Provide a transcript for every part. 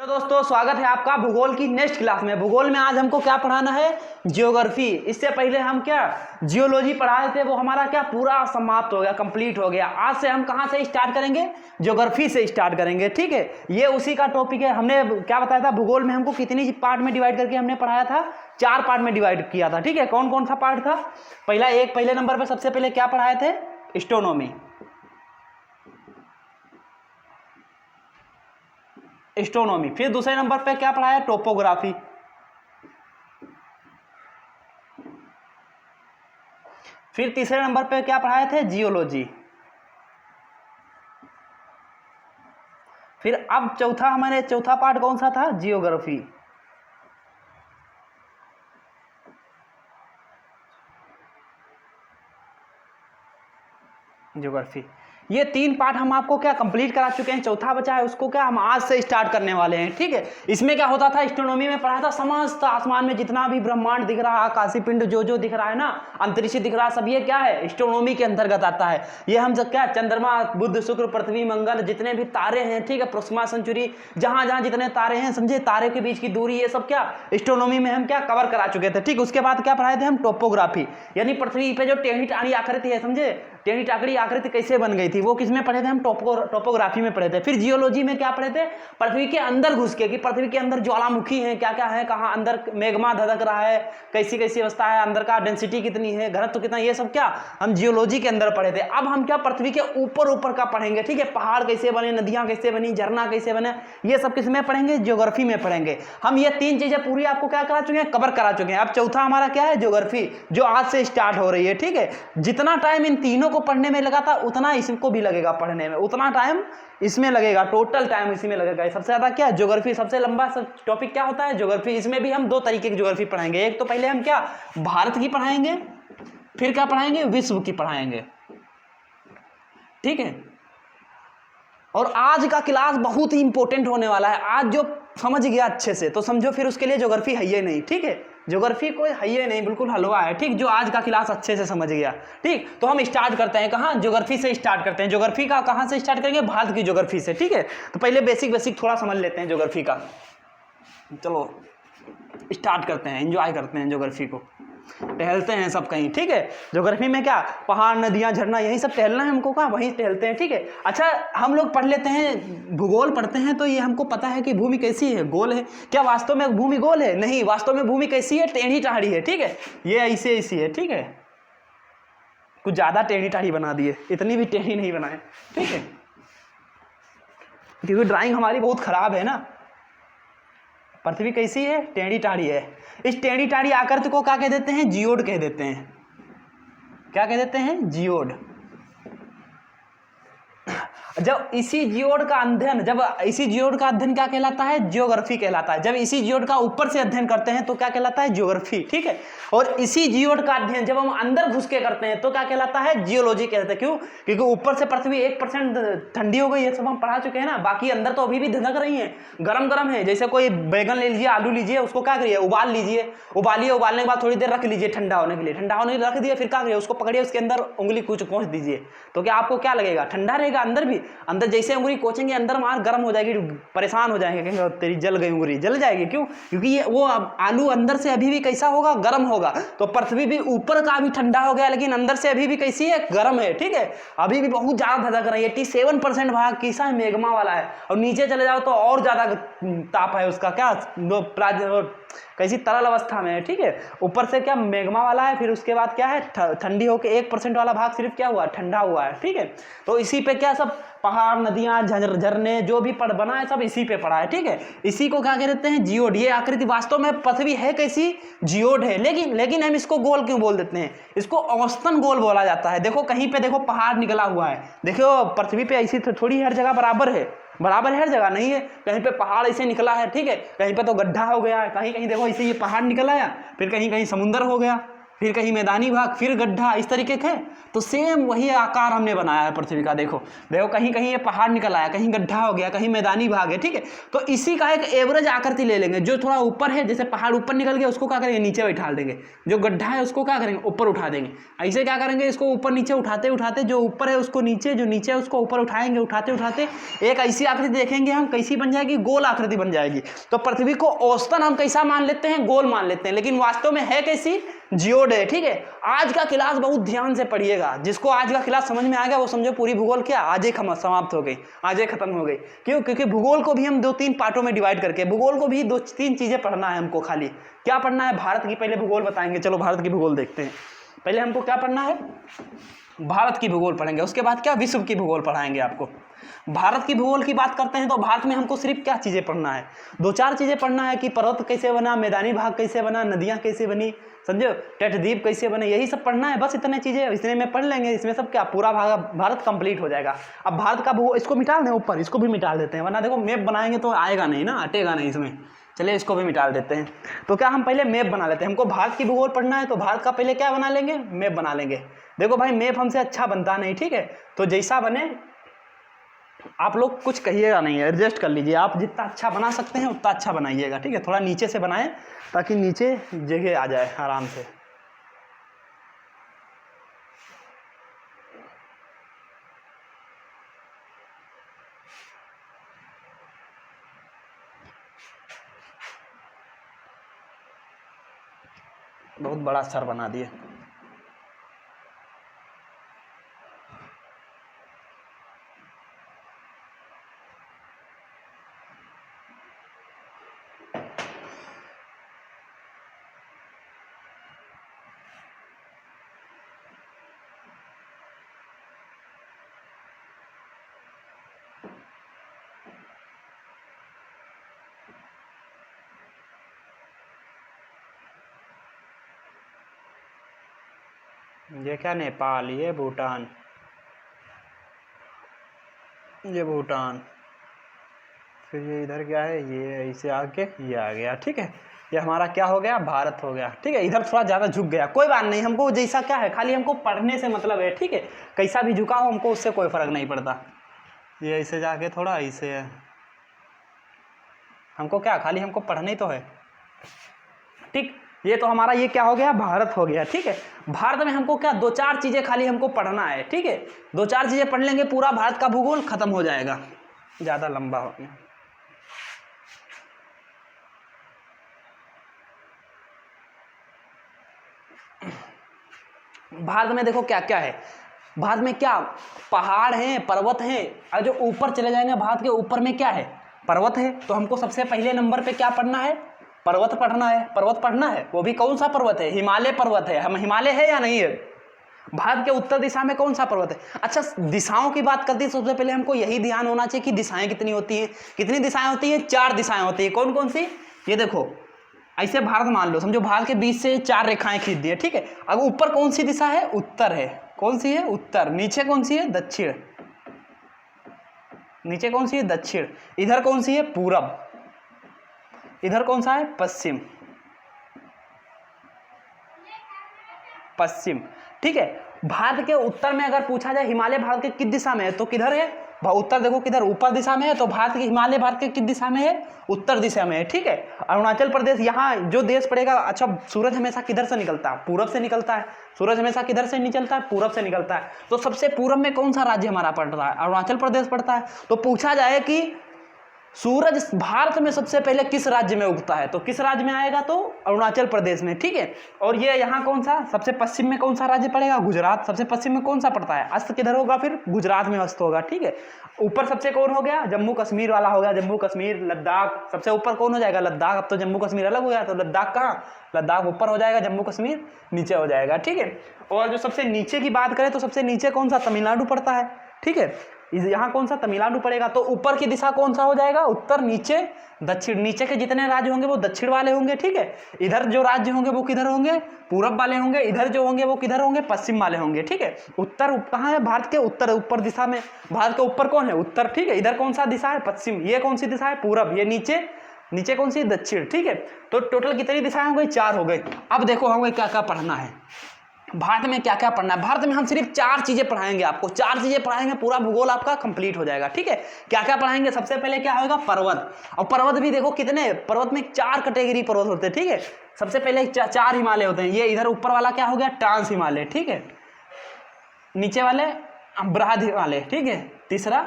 तो दोस्तों स्वागत है आपका भूगोल की नेक्स्ट क्लास में। भूगोल में आज हमको क्या पढ़ाना है? जियोग्राफी। इससे पहले हम क्या जियोलॉजी पढ़ाए थे, वो हमारा क्या पूरा समाप्त हो गया, कंप्लीट हो गया। आज से हम कहाँ से स्टार्ट करेंगे? जियोग्राफी से स्टार्ट करेंगे, ठीक है। ये उसी का टॉपिक है। हमने क्या बताया था, भूगोल में हमको कितनी पार्ट में डिवाइड करके हमने पढ़ाया था? 4 पार्ट में डिवाइड किया था, ठीक है। कौन कौन सा पार्ट था? पहले नंबर पर सबसे पहले क्या पढ़ाए थे? एस्ट्रोनॉमी। फिर दूसरे नंबर पे क्या पढ़ाया? टोपोग्राफी। फिर तीसरे नंबर पे क्या पढ़ाए थे? जियोलॉजी। फिर अब चौथा पार्ट कौन सा था? जियोग्राफी। ये 3 पार्ट हम आपको क्या कंप्लीट करा चुके हैं। चौथा बचा है, उसको क्या हम आज से स्टार्ट करने वाले हैं, ठीक है। इसमें क्या होता था, एस्ट्रोनॉमी में पढ़ा था समस्त आसमान में जितना भी ब्रह्मांड दिख रहा है, आकाशीय पिंड जो दिख रहा है ना, अंतरिक्ष दिख रहा है, सब ये क्या है? एस्ट्रोनॉमी के अंतर्गत आता है। ये हम सब क्या चंद्रमा, बुध, शुक्र, पृथ्वी, मंगल, जितने भी तारे हैं, ठीक है, प्रोक्सिमा सेंचुरी, जहां जितने तारे हैं, समझे, तारे के बीच की दूरी, ये सब क्या एस्ट्रोनॉमी में हम क्या कवर करा चुके थे, ठीक। उसके बाद क्या पढ़ाए थे हम? टोपोग्राफी, यानी पृथ्वी पे जो टेढ़ी टाढ़ी आकृति है, समझे, टेढ़ी टाकड़ी आकृति कैसे बन गई थी, वो किसमें पढ़े थे हम? टोपोग्राफी में पढ़े थे। फिर जियोलॉजी में क्या पढ़े थे? पृथ्वी के अंदर घुस के, कि पृथ्वी के अंदर ज्वालामुखी है, क्या क्या है, कहाँ अंदर मेग्मा धधक रहा है, कैसी कैसी अवस्था है, अंदर का डेंसिटी कितनी है, घनत्व कितना, ये सब क्या हम जियोलॉजी के अंदर पढ़े थे। अब हम क्या पृथ्वी के ऊपर का पढ़ेंगे, ठीक है। पहाड़ कैसे बने, नदियां कैसे बनी, झरना कैसे बने, ये सब किसमें पढ़ेंगे? जियोग्राफी में पढ़ेंगे। हम ये 3 चीजें पूरी आपको क्या करा चुके हैं? कवर करा चुके हैं। अब चौथा हमारा क्या है? जियोग्राफी, जो आज से स्टार्ट हो रही है, ठीक है। जितना टाइम इन तीनों को पढ़ने में लगा था, उतना इसको भी लगेगा पढ़ने में, उतना टाइम इसमें लगेगा, टोटल टाइम इसी में लगेगा। सबसे ज्यादा क्या? ज्योग्राफी, सबसे लंबा टॉपिक क्या होता है? ज्योग्राफी। इसमें भी हम 2 तरीके की ज्योग्राफी पढ़ाएंगे। एक तो पहले हम क्या भारत की पढ़ाएंगे, फिर क्या पढ़ाएंगे? विश्व की पढ़ाएंगे, ठीक है। और आज का क्लास बहुत ही इंपॉर्टेंट होने वाला है। आज जो समझ गया अच्छे से तो समझो, फिर उसके लिए ज्योग्राफी है ही नहीं, ठीक है। ज्योग्राफी कोई है ही नहीं, बिल्कुल हलवा है, ठीक। जो आज का क्लास अच्छे से समझ गया, ठीक। तो हम स्टार्ट करते हैं कहाँ? ज्योग्राफी से स्टार्ट करते हैं। ज्योग्राफी का कहाँ से स्टार्ट करेंगे? भारत की ज्योग्राफी से, ठीक है। तो पहले बेसिक थोड़ा समझ लेते हैं ज्योग्राफी का। चलो स्टार्ट करते हैं, एंजॉय करते हैं ज्योग्राफी को, टहलते हैं सब कहीं, ठीक है। ज्योग्राफी में क्या पहाड़, नदियां, झरना, यही सब टहलना है हमको, कहाँ वहीं टहलते हैं, ठीक है। अच्छा, हम लोग पढ़ लेते हैं, भूगोल पढ़ते हैं तो ये हमको पता है कि भूमि कैसी है? गोल है। क्या वास्तव में भूमि गोल है? नहीं, वास्तव में भूमि कैसी है? टेढ़ी टाढ़ी है, ठीक है। ये ऐसी है, ठीक है। कुछ ज्यादा टेढ़ी टाढ़ी बना दिए, इतनी भी टेढ़ी नहीं बनाए, ठीक है, क्योंकि ड्राइंग हमारी बहुत खराब है ना। पृथ्वी कैसी है? टेढ़ी टाढ़ी है। इस टेढ़ी टाढ़ी आकृति को क्या कह देते हैं? जियोड कह देते हैं। क्या कह देते हैं? जियोड। जब इसी जियोड का अध्ययन क्या कहलाता है? जियोग्राफी कहलाता है। जब इसी जियोड का ऊपर से अध्ययन करते हैं तो क्या कहलाता है? जियोग्राफी, ठीक है। और इसी जियोड का अध्ययन जब हम अंदर घुस के करते हैं तो क्या कहलाता है? जियोलॉजी कहते हैं। क्यों? क्योंकि ऊपर से पृथ्वी 1% ठंडी हो गई, ये सब हम पढ़ा चुके हैं ना। बाकी अंदर तो अभी भी धधक रही है, गरम है। जैसे कोई बैगन ले लीजिए, आलू लीजिए, उसको क्या करिए? उबाल लीजिए, उबालने के बाद थोड़ी देर रख लीजिए ठंडा होने के लिए। ठंडा होने के लिए रख दिए, फिर क्या करिए? उसको पकड़िए, उसके अंदर उंगली कोच दीजिए, तो क्या आपको क्या लगेगा? ठंडा रहेगा। अंदर जैसे उंगली कोचेंगे, अंदर मार गर्म हो जाएगी, परेशान हो जाएंगे, कहेंगे तेरी जल गई उंगली, जल जाएगी। क्यों? क्योंकि ये वो आलू अंदर से अभी भी कैसा होगा? गर्म होगा। तो पृथ्वी भी ऊपर का भी ठंडा हो गया, लेकिन अंदर से अभी भी कैसी है? गर्म है, ठीक है। अभी भी बहुत ज्यादा धधक रही है। 87% भाग किसा है? मेग्मा वाला है। और नीचे चले जाओ तो और ज्यादा ताप है उसका, क्या कैसी तरल अवस्था में है, ठीक है। ऊपर से क्या मेग्मा वाला है, फिर उसके बाद क्या है? ठंडी होकर 1% वाला भाग सिर्फ क्या हुआ? ठंडा हुआ है, ठीक है। तो इसी पे क्या सब पहाड़, नदियां, झरने जो भी बना है, सब इसी पे पड़ा है, ठीक है। इसी को क्या कहते हैं? जियोड। ये आकृति वास्तव में पृथ्वी है कैसी? जियोड है। लेकिन हम इसको गोल क्यों बोल देते हैं? इसको औसतन गोल बोला जाता है। देखो कहीं पे देखो पहाड़ निकला हुआ है, देखो पृथ्वी पे ऐसी थोड़ी हर जगह बराबर है हर जगह नहीं है। कहीं पे पहाड़ ऐसे निकला है, ठीक है, कहीं पे तो गड्ढा हो गया है, कहीं देखो ऐसे ये पहाड़ निकल आया, फिर कहीं समुंदर हो गया, फिर कहीं मैदानी भाग, फिर गड्ढा, इस तरीके के। तो सेम वही आकार हमने बनाया है पृथ्वी का। देखो देखो, कहीं कहीं ये पहाड़ निकल आया, कहीं गड्ढा हो गया, कहीं मैदानी भाग है, ठीक है। तो इसी का एक एवरेज आकृति ले लेंगे। जो थोड़ा ऊपर है, जैसे पहाड़ ऊपर निकल गया, उसको क्या करेंगे, नीचे बैठा देंगे। जो गड्ढा है उसको क्या करेंगे, ऊपर उठा देंगे। ऐसे क्या करेंगे, इसको ऊपर नीचे उठाते उठाते, जो ऊपर है उसको नीचे, जो नीचे है उसको ऊपर उठाएंगे, उठाते उठाते एक ऐसी आकृति देखेंगे हम, कैसी बन जाएगी, गोल आकृति बन जाएगी। तो पृथ्वी को औसतन हम कैसा मान लेते हैं, गोल मान लेते हैं, लेकिन वास्तव में है कैसी, जियोड है, ठीक है। आज का क्लास बहुत ध्यान से पढ़िएगा। जिसको आज का क्लास समझ में आ गया वो समझो पूरी भूगोल क्या आज एक समाप्त हो गई, आज एक खत्म हो गई। क्यों? क्योंकि भूगोल को भी हम 2-3 पार्टों में डिवाइड करके, भूगोल को भी 2-3 चीजें पढ़ना है हमको। खाली क्या पढ़ना है, भारत की पहले भूगोल बताएंगे। चलो भारत की भूगोल देखते हैं। पहले हमको क्या पढ़ना है, भारत की भूगोल पढ़ेंगे। उसके बाद क्या, विश्व की भूगोल पढ़ाएंगे आपको। भारत की भूगोल की बात करते हैं तो भारत में हमको सिर्फ क्या चीजें पढ़ना है, 2-4 चीजें पढ़ना है कि पर्वत कैसे बना, मैदानी भाग कैसे बना, नदियां कैसे बनी, समझो, तटद्वीप कैसे बने, यही सब पढ़ना है। बस इतने चीजें इतने में पढ़ लेंगे, इसमें सब क्या पूरा भारत कंप्लीट हो जाएगा। अब भारत का भूगोल इसको मिटा दें, ऊपर इसको भी मिटा देते हैं, वरना देखो मैप बनाएंगे तो आएगा नहीं ना, हटेगा नहीं इसमें। चलिए इसको भी मिटा देते हैं। तो क्या हम पहले मैप बना लेते हैं। हमको भारत की भूगोल पढ़ना है तो भारत का पहले क्या बना लेंगे, मैप बना लेंगे। देखो भाई मैप हमसे अच्छा बनता नहीं, ठीक है। तो जैसा बने आप लोग कुछ कहिएगा नहीं, एडजस्ट कर लीजिए। आप जितना अच्छा बना सकते हैं उतना अच्छा बनाइएगा, ठीक है। थोड़ा नीचे से बनाएं ताकि नीचे जगह आ जाए आराम से। बहुत बड़ा सर बना दिए। ये क्या, नेपाल, ये भूटान, ये भूटान, फिर ये इधर क्या है, ये ऐसे आके ये आ गया, ठीक है। ये हमारा क्या हो गया, भारत हो गया, ठीक है। इधर थोड़ा ज़्यादा झुक गया, कोई बात नहीं, हमको जैसा क्या है, खाली हमको पढ़ने से मतलब है, ठीक है। कैसा भी झुका हो हमको उससे कोई फर्क नहीं पड़ता। ये ऐसे जाके थोड़ा ऐसे है, हमको क्या, खाली हमको पढ़ने तो है, ठीक। ये तो हमारा ये क्या हो गया, भारत हो गया, ठीक है। भारत में हमको क्या 2-4 चीजें खाली हमको पढ़ना है, ठीक है। 2-4 चीजें पढ़ लेंगे, पूरा भारत का भूगोल खत्म हो जाएगा। ज्यादा लंबा हो गया। भारत में देखो क्या क्या है, भारत में क्या पहाड़ हैं, पर्वत हैं, और जो ऊपर चले जाएंगे भारत के ऊपर में क्या है, पर्वत है। तो हमको सबसे पहले नंबर पे क्या पढ़ना है, पर्वत पढ़ना है। पर्वत पढ़ना है, वो भी कौन सा पर्वत है, हिमालय पर्वत है। हम हिमालय है या नहीं है, भारत के उत्तर दिशा में कौन सा पर्वत है। अच्छा दिशाओं की बात करते हैं, सबसे पहले हमको यही ध्यान होना चाहिए कि दिशाएं कितनी होती हैं। कितनी दिशाएं होती हैं, 4 दिशाएं होती है। कौन कौन सी, ये देखो ऐसे भारत मान लो, समझो भारत के बीच से 4 रेखाएं खींच दी है, ठीक है। अब ऊपर कौन सी दिशा है, उत्तर है। कौन सी है, उत्तर। नीचे कौन सी है, दक्षिण। नीचे कौन सी है, दक्षिण। इधर कौन सी है, पूरब। इधर कौन सा है, पश्चिम। पश्चिम, ठीक है। भारत के उत्तर में अगर पूछा जाए हिमालय भारत के किस दिशा में है, तो किधर है, उत्तर देखो किधर, ऊपर दिशा में है। तो भारत के हिमालय भारत के किस दिशा में है, उत्तर दिशा में है, ठीक है। अरुणाचल प्रदेश, यहाँ जो देश पड़ेगा। अच्छा सूरज हमेशा किधर से निकलता है, पूरब से निकलता है। सूरज हमेशा किधर से निकलता है, पूरब से निकलता है। तो सबसे पूरब में कौन सा राज्य हमारा पड़ता है, अरुणाचल प्रदेश पड़ता है। तो पूछा जाए कि सूरज भारत में सबसे पहले किस राज्य में उगता है, तो किस राज्य में आएगा, तो अरुणाचल प्रदेश में, ठीक है। और ये यहाँ कौन सा सबसे पश्चिम में कौन सा राज्य पड़ेगा, गुजरात। सबसे पश्चिम में कौन सा पड़ता है, अस्त किधर होगा, फिर गुजरात में अस्त होगा, ठीक है। ऊपर सबसे कौन हो गया, जम्मू कश्मीर वाला हो गया, जम्मू कश्मीर। लद्दाख सबसे ऊपर कौन हो जाएगा, लद्दाख। अब तो जम्मू कश्मीर अलग हो गया, तो लद्दाख कहाँ, लद्दाख ऊपर हो जाएगा, जम्मू कश्मीर नीचे हो जाएगा, ठीक है। और जो सबसे नीचे की बात करें तो सबसे नीचे कौन सा, तमिलनाडु पड़ता है, ठीक है। यहाँ कौन सा, तमिलनाडु पड़ेगा। तो ऊपर की दिशा कौन सा हो जाएगा, उत्तर। नीचे दक्षिण। नीचे के जितने राज्य होंगे वो दक्षिण वाले होंगे, ठीक है। इधर जो राज्य होंगे वो किधर होंगे, पूरब वाले होंगे। इधर जो होंगे वो किधर होंगे, पश्चिम वाले होंगे, ठीक है। उत्तर कहाँ है, भारत के उत्तर, ऊपर दिशा में। भारत के ऊपर कौन है, उत्तर, ठीक है। इधर कौन सा दिशा है, पश्चिम। ये कौन सी दिशा है, पूरब। ये नीचे नीचे कौन सी, दक्षिण, ठीक है। तो टोटल कितनी दिशाएं हो गई, 4 हो गई। अब देखो हमें क्या क्या पढ़ना है, भारत में क्या क्या पढ़ना है। भारत में हम सिर्फ 4 चीजें पढ़ाएंगे आपको, 4 चीजें पढ़ाएंगे, पूरा भूगोल आपका कंप्लीट हो जाएगा, ठीक है। क्या क्या पढ़ाएंगे, सबसे पहले क्या होगा, पर्वत। और पर्वत भी देखो कितने, पर्वत में 4 कैटेगरी पर्वत होते हैं, ठीक है। सबसे पहले 4 हिमालय होते हैं, ये इधर ऊपर वाला क्या हो गया, ट्रांस हिमालय, ठीक है। नीचे वाले बृहद हिमालय, ठीक है। तीसरा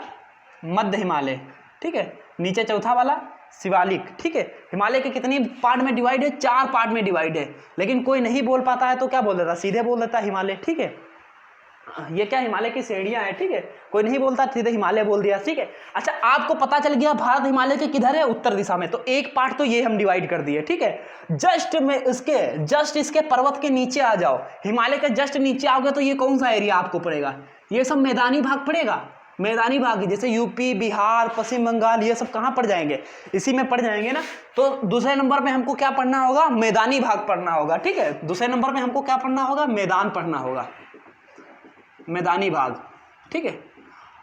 मध्य हिमालय, ठीक है। नीचे चौथा वाला शिवालिक, ठीक है। हिमालय के कितनी पार्ट में डिवाइड है, 4 पार्ट में डिवाइड है। लेकिन कोई नहीं बोल पाता है तो क्या बोल देता, सीधे बोल देता हिमालय, ठीक है। ये क्या, हिमालय की श्रेणियां हैं, ठीक है। कोई नहीं बोलता, सीधे हिमालय बोल दिया, ठीक है। अच्छा, आपको पता चल गया भारत हिमालय के किधर है, उत्तर दिशा में। तो एक पार्ट तो ये हम डिवाइड कर दिए, ठीक है। जस्ट इसके पर्वत के नीचे आ जाओ, हिमालय के जस्ट नीचे आओगे तो ये कौन सा एरिया आपको पड़ेगा, ये सब मैदानी भाग पड़ेगा। मैदानी भाग जैसे यूपी, बिहार, पश्चिम बंगाल, ये सब कहाँ पड़ जाएंगे, इसी में पड़ जाएंगे ना। तो दूसरे नंबर पे हमको क्या पढ़ना होगा, मैदानी भाग पढ़ना होगा, ठीक है। दूसरे नंबर पे हमको क्या पढ़ना होगा, मैदान पढ़ना होगा, मैदानी भाग, ठीक है।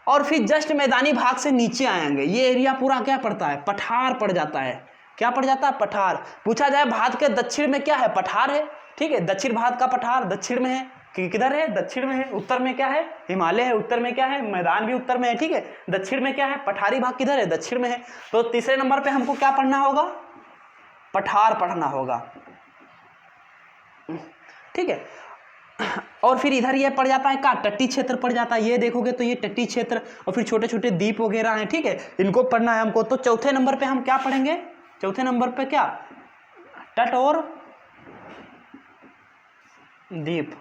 और फिर जस्ट मैदानी भाग से नीचे आएंगे, ये एरिया पूरा क्या पड़ता है, पठार पड़ जाता है। क्या पड़ जाता है, पठार। पूछा जाए भारत के दक्षिण में क्या है, पठार है, ठीक है। दक्षिण भारत का पठार दक्षिण में है, किधर है, दक्षिण में है। उत्तर में क्या है, हिमालय है, उत्तर में क्या है, मैदान भी उत्तर में है, ठीक है। दक्षिण में क्या है, पठारी भाग किधर है, दक्षिण में है। तो तीसरे नंबर पे हमको क्या पढ़ना होगा, पठार पढ़ना होगा, ठीक है। और फिर इधर ये पड़ जाता है का, तटीय क्षेत्र पड़ जाता है। ये देखोगे तो ये तटीय क्षेत्र और फिर छोटे छोटे द्वीप वगैरह हैं, ठीक है। इनको पढ़ना है हमको। तो चौथे नंबर पे हम क्या पढ़ेंगे, चौथे नंबर पे क्या, तट और द्वीप।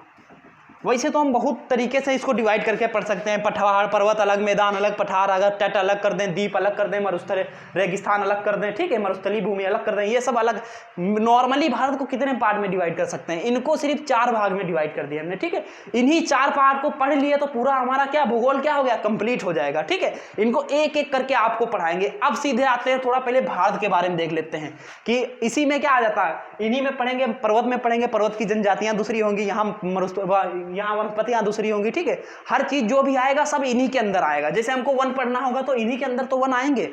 वैसे तो हम बहुत तरीके से इसको डिवाइड करके पढ़ सकते हैं, पठार पर्वत अलग, मैदान अलग, पठार अलग, तट अलग कर दें, द्वीप अलग कर दें, मरुस्थल रेगिस्तान अलग कर दें, ठीक है, मरुस्थलीय भूमि अलग कर दें, ये सब अलग। नॉर्मली भारत को कितने पार्ट में डिवाइड कर सकते हैं, इनको सिर्फ 4 भाग में डिवाइड कर दिया हमने, ठीक है। इन्हीं 4 पार्ट को पढ़ लिए तो पूरा हमारा क्या भूगोल क्या हो गया, कंप्लीट हो जाएगा, ठीक है। इनको एक एक करके आपको पढ़ाएंगे। अब सीधे आते हैं, थोड़ा पहले भारत के बारे में देख लेते हैं कि इसी में क्या आ जाता है, इन्हीं में पढ़ेंगे, पर्वत में पढ़ेंगे, पर्वत की जनजातियां दूसरी होंगी, यहाँ वनस्पतियां दूसरी होंगी, ठीक है। हर चीज जो भी आएगा सब इन्हीं के अंदर आएगा। जैसे हमको वन पढ़ना होगा तो इन्हीं के अंदर तो वन आएंगे।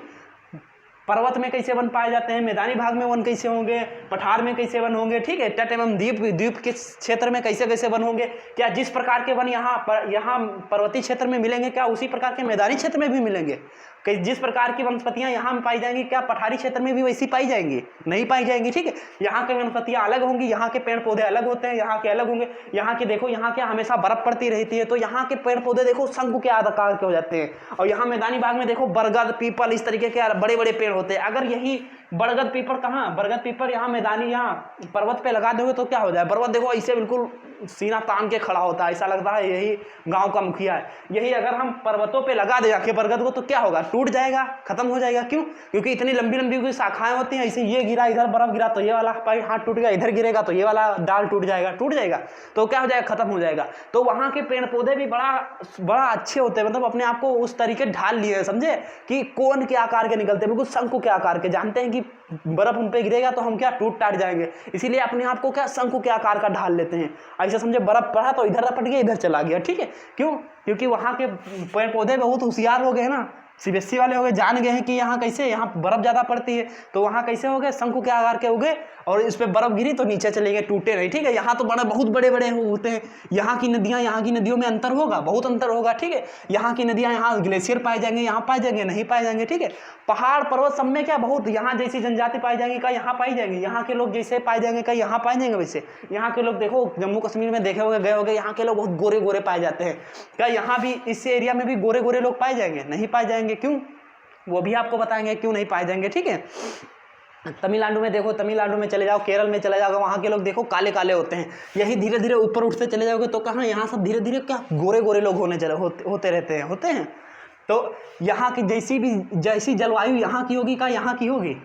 पर्वत में कैसे वन पाए जाते हैं, मैदानी भाग में वन कैसे होंगे, पठार में कैसे वन होंगे, ठीक है। तट एवं द्वीप के क्षेत्र में कैसे कैसे वन होंगे, क्या जिस प्रकार के वन यहाँ पर्वतीय क्षेत्र में मिलेंगे, क्या उसी प्रकार के मैदानी क्षेत्र में भी मिलेंगे। जिस प्रकार की वनस्पतियां यहाँ में पाई जाएंगी, क्या पठारी क्षेत्र में भी वैसी पाई जाएंगी, नहीं पाई जाएंगी, ठीक है। यहाँ की वनस्पतियां अलग होंगी, यहाँ के पेड़ पौधे अलग होते हैं, यहाँ के अलग होंगे। यहाँ के देखो, यहाँ क्या हमेशा बर्फ पड़ती रहती है, तो यहाँ के पेड़ पौधे देखो शंकु के आकार के हो जाते हैं। और यहाँ मैदानी भाग में देखो बरगद, पीपल, इस तरीके के बड़े बड़े पेड़ होते हैं। अगर यही बरगद पीपल कहाँ, बरगद पीपल यहाँ मैदानी, यहाँ पर्वत पे लगा दोगे तो क्या हो जाए, पर्वत देखो ऐसे बिल्कुल सीना तान के खड़ा होता है, ऐसा लगता है यही गांव का मुखिया है। यही अगर हम पर्वतों पे लगा दे जाके बरगद को तो क्या होगा, टूट जाएगा, खत्म हो जाएगा। क्यों, क्योंकि इतनी लंबी लंबी शाखाएं होती हैं। ऐसे ये गिरा, इधर बर्फ गिरा तो ये वाला हाथ टूट गया, इधर गिरेगा तो ये वाला डाल टूट जाएगा, तो क्या हो जाएगा, खत्म हो जाएगा। तो वहाँ के पेड़ पौधे भी बड़ा अच्छे होते हैं, मतलब अपने आप को उस तरीके ढाल लिए, समझे, कि कोन के आकार के निकलते हैं, बिल्कुल शंकु के आकार के। जानते हैं कि बर्फ उन पे गिरेगा तो हम क्या टूट टाट जाएंगे, इसीलिए अपने आप को क्या शंकु के आकार का ढाल लेते हैं। ऐसे समझे, बर्फ पड़ा तो इधर रपट गया, इधर चला गया, ठीक है। क्यों, क्योंकि वहाँ के पेड़ पौधे बहुत होशियार हो गए ना, सीबीएसई वाले हो गए, जान गए हैं कि यहाँ कैसे, यहाँ बर्फ ज़्यादा पड़ती है तो वहाँ कैसे हो गए, शंकु के आकार के हो गए, और इस पर बर्फ गिरी तो नीचे चले गए, टूटे नहीं, ठीक है। यहाँ तो बहुत बड़े बड़े होते हैं। यहाँ की नदियों में अंतर होगा, बहुत अंतर होगा, ठीक है। यहाँ की नदियाँ, यहाँ ग्लेशियर पाए जाएंगे, यहाँ पाए जाएंगे, नहीं पाए जाएंगे, ठीक है। पहाड़ पर्वत सब में क्या बहुत, यहाँ जैसी जनजाति पाई जाएंगी का यहाँ पाई जाएंगे, यहाँ के लोग जैसे पाए जाएंगे का यहाँ पाए जाएंगे वैसे। यहाँ के लोग देखो जम्मू कश्मीर में देखे होंगे, गए होंगे, यहाँ के लोग बहुत गोरे गोरे पाए जाते हैं। क्या यहाँ भी इस एरिया में भी गोरे गोरे लोग पाए जाएंगे, नहीं पाए जाएंगे। क्यों, वो भी आपको बताएंगे क्यों नहीं पाए जाएंगे, ठीक है। तमिलनाडु में देखो, तमिलनाडु में चले जाओ, केरल में चले जाओगे, वहाँ के लोग देखो काले काले होते हैं। यही धीरे धीरे ऊपर उठते चले जाओगे तो कहाँ, यहाँ सब धीरे धीरे क्या गोरे गोरे लोग होते रहते हैं, होते हैं। तो यहाँ की जैसी जलवायु यहाँ की होगी, का यहाँ की होगी,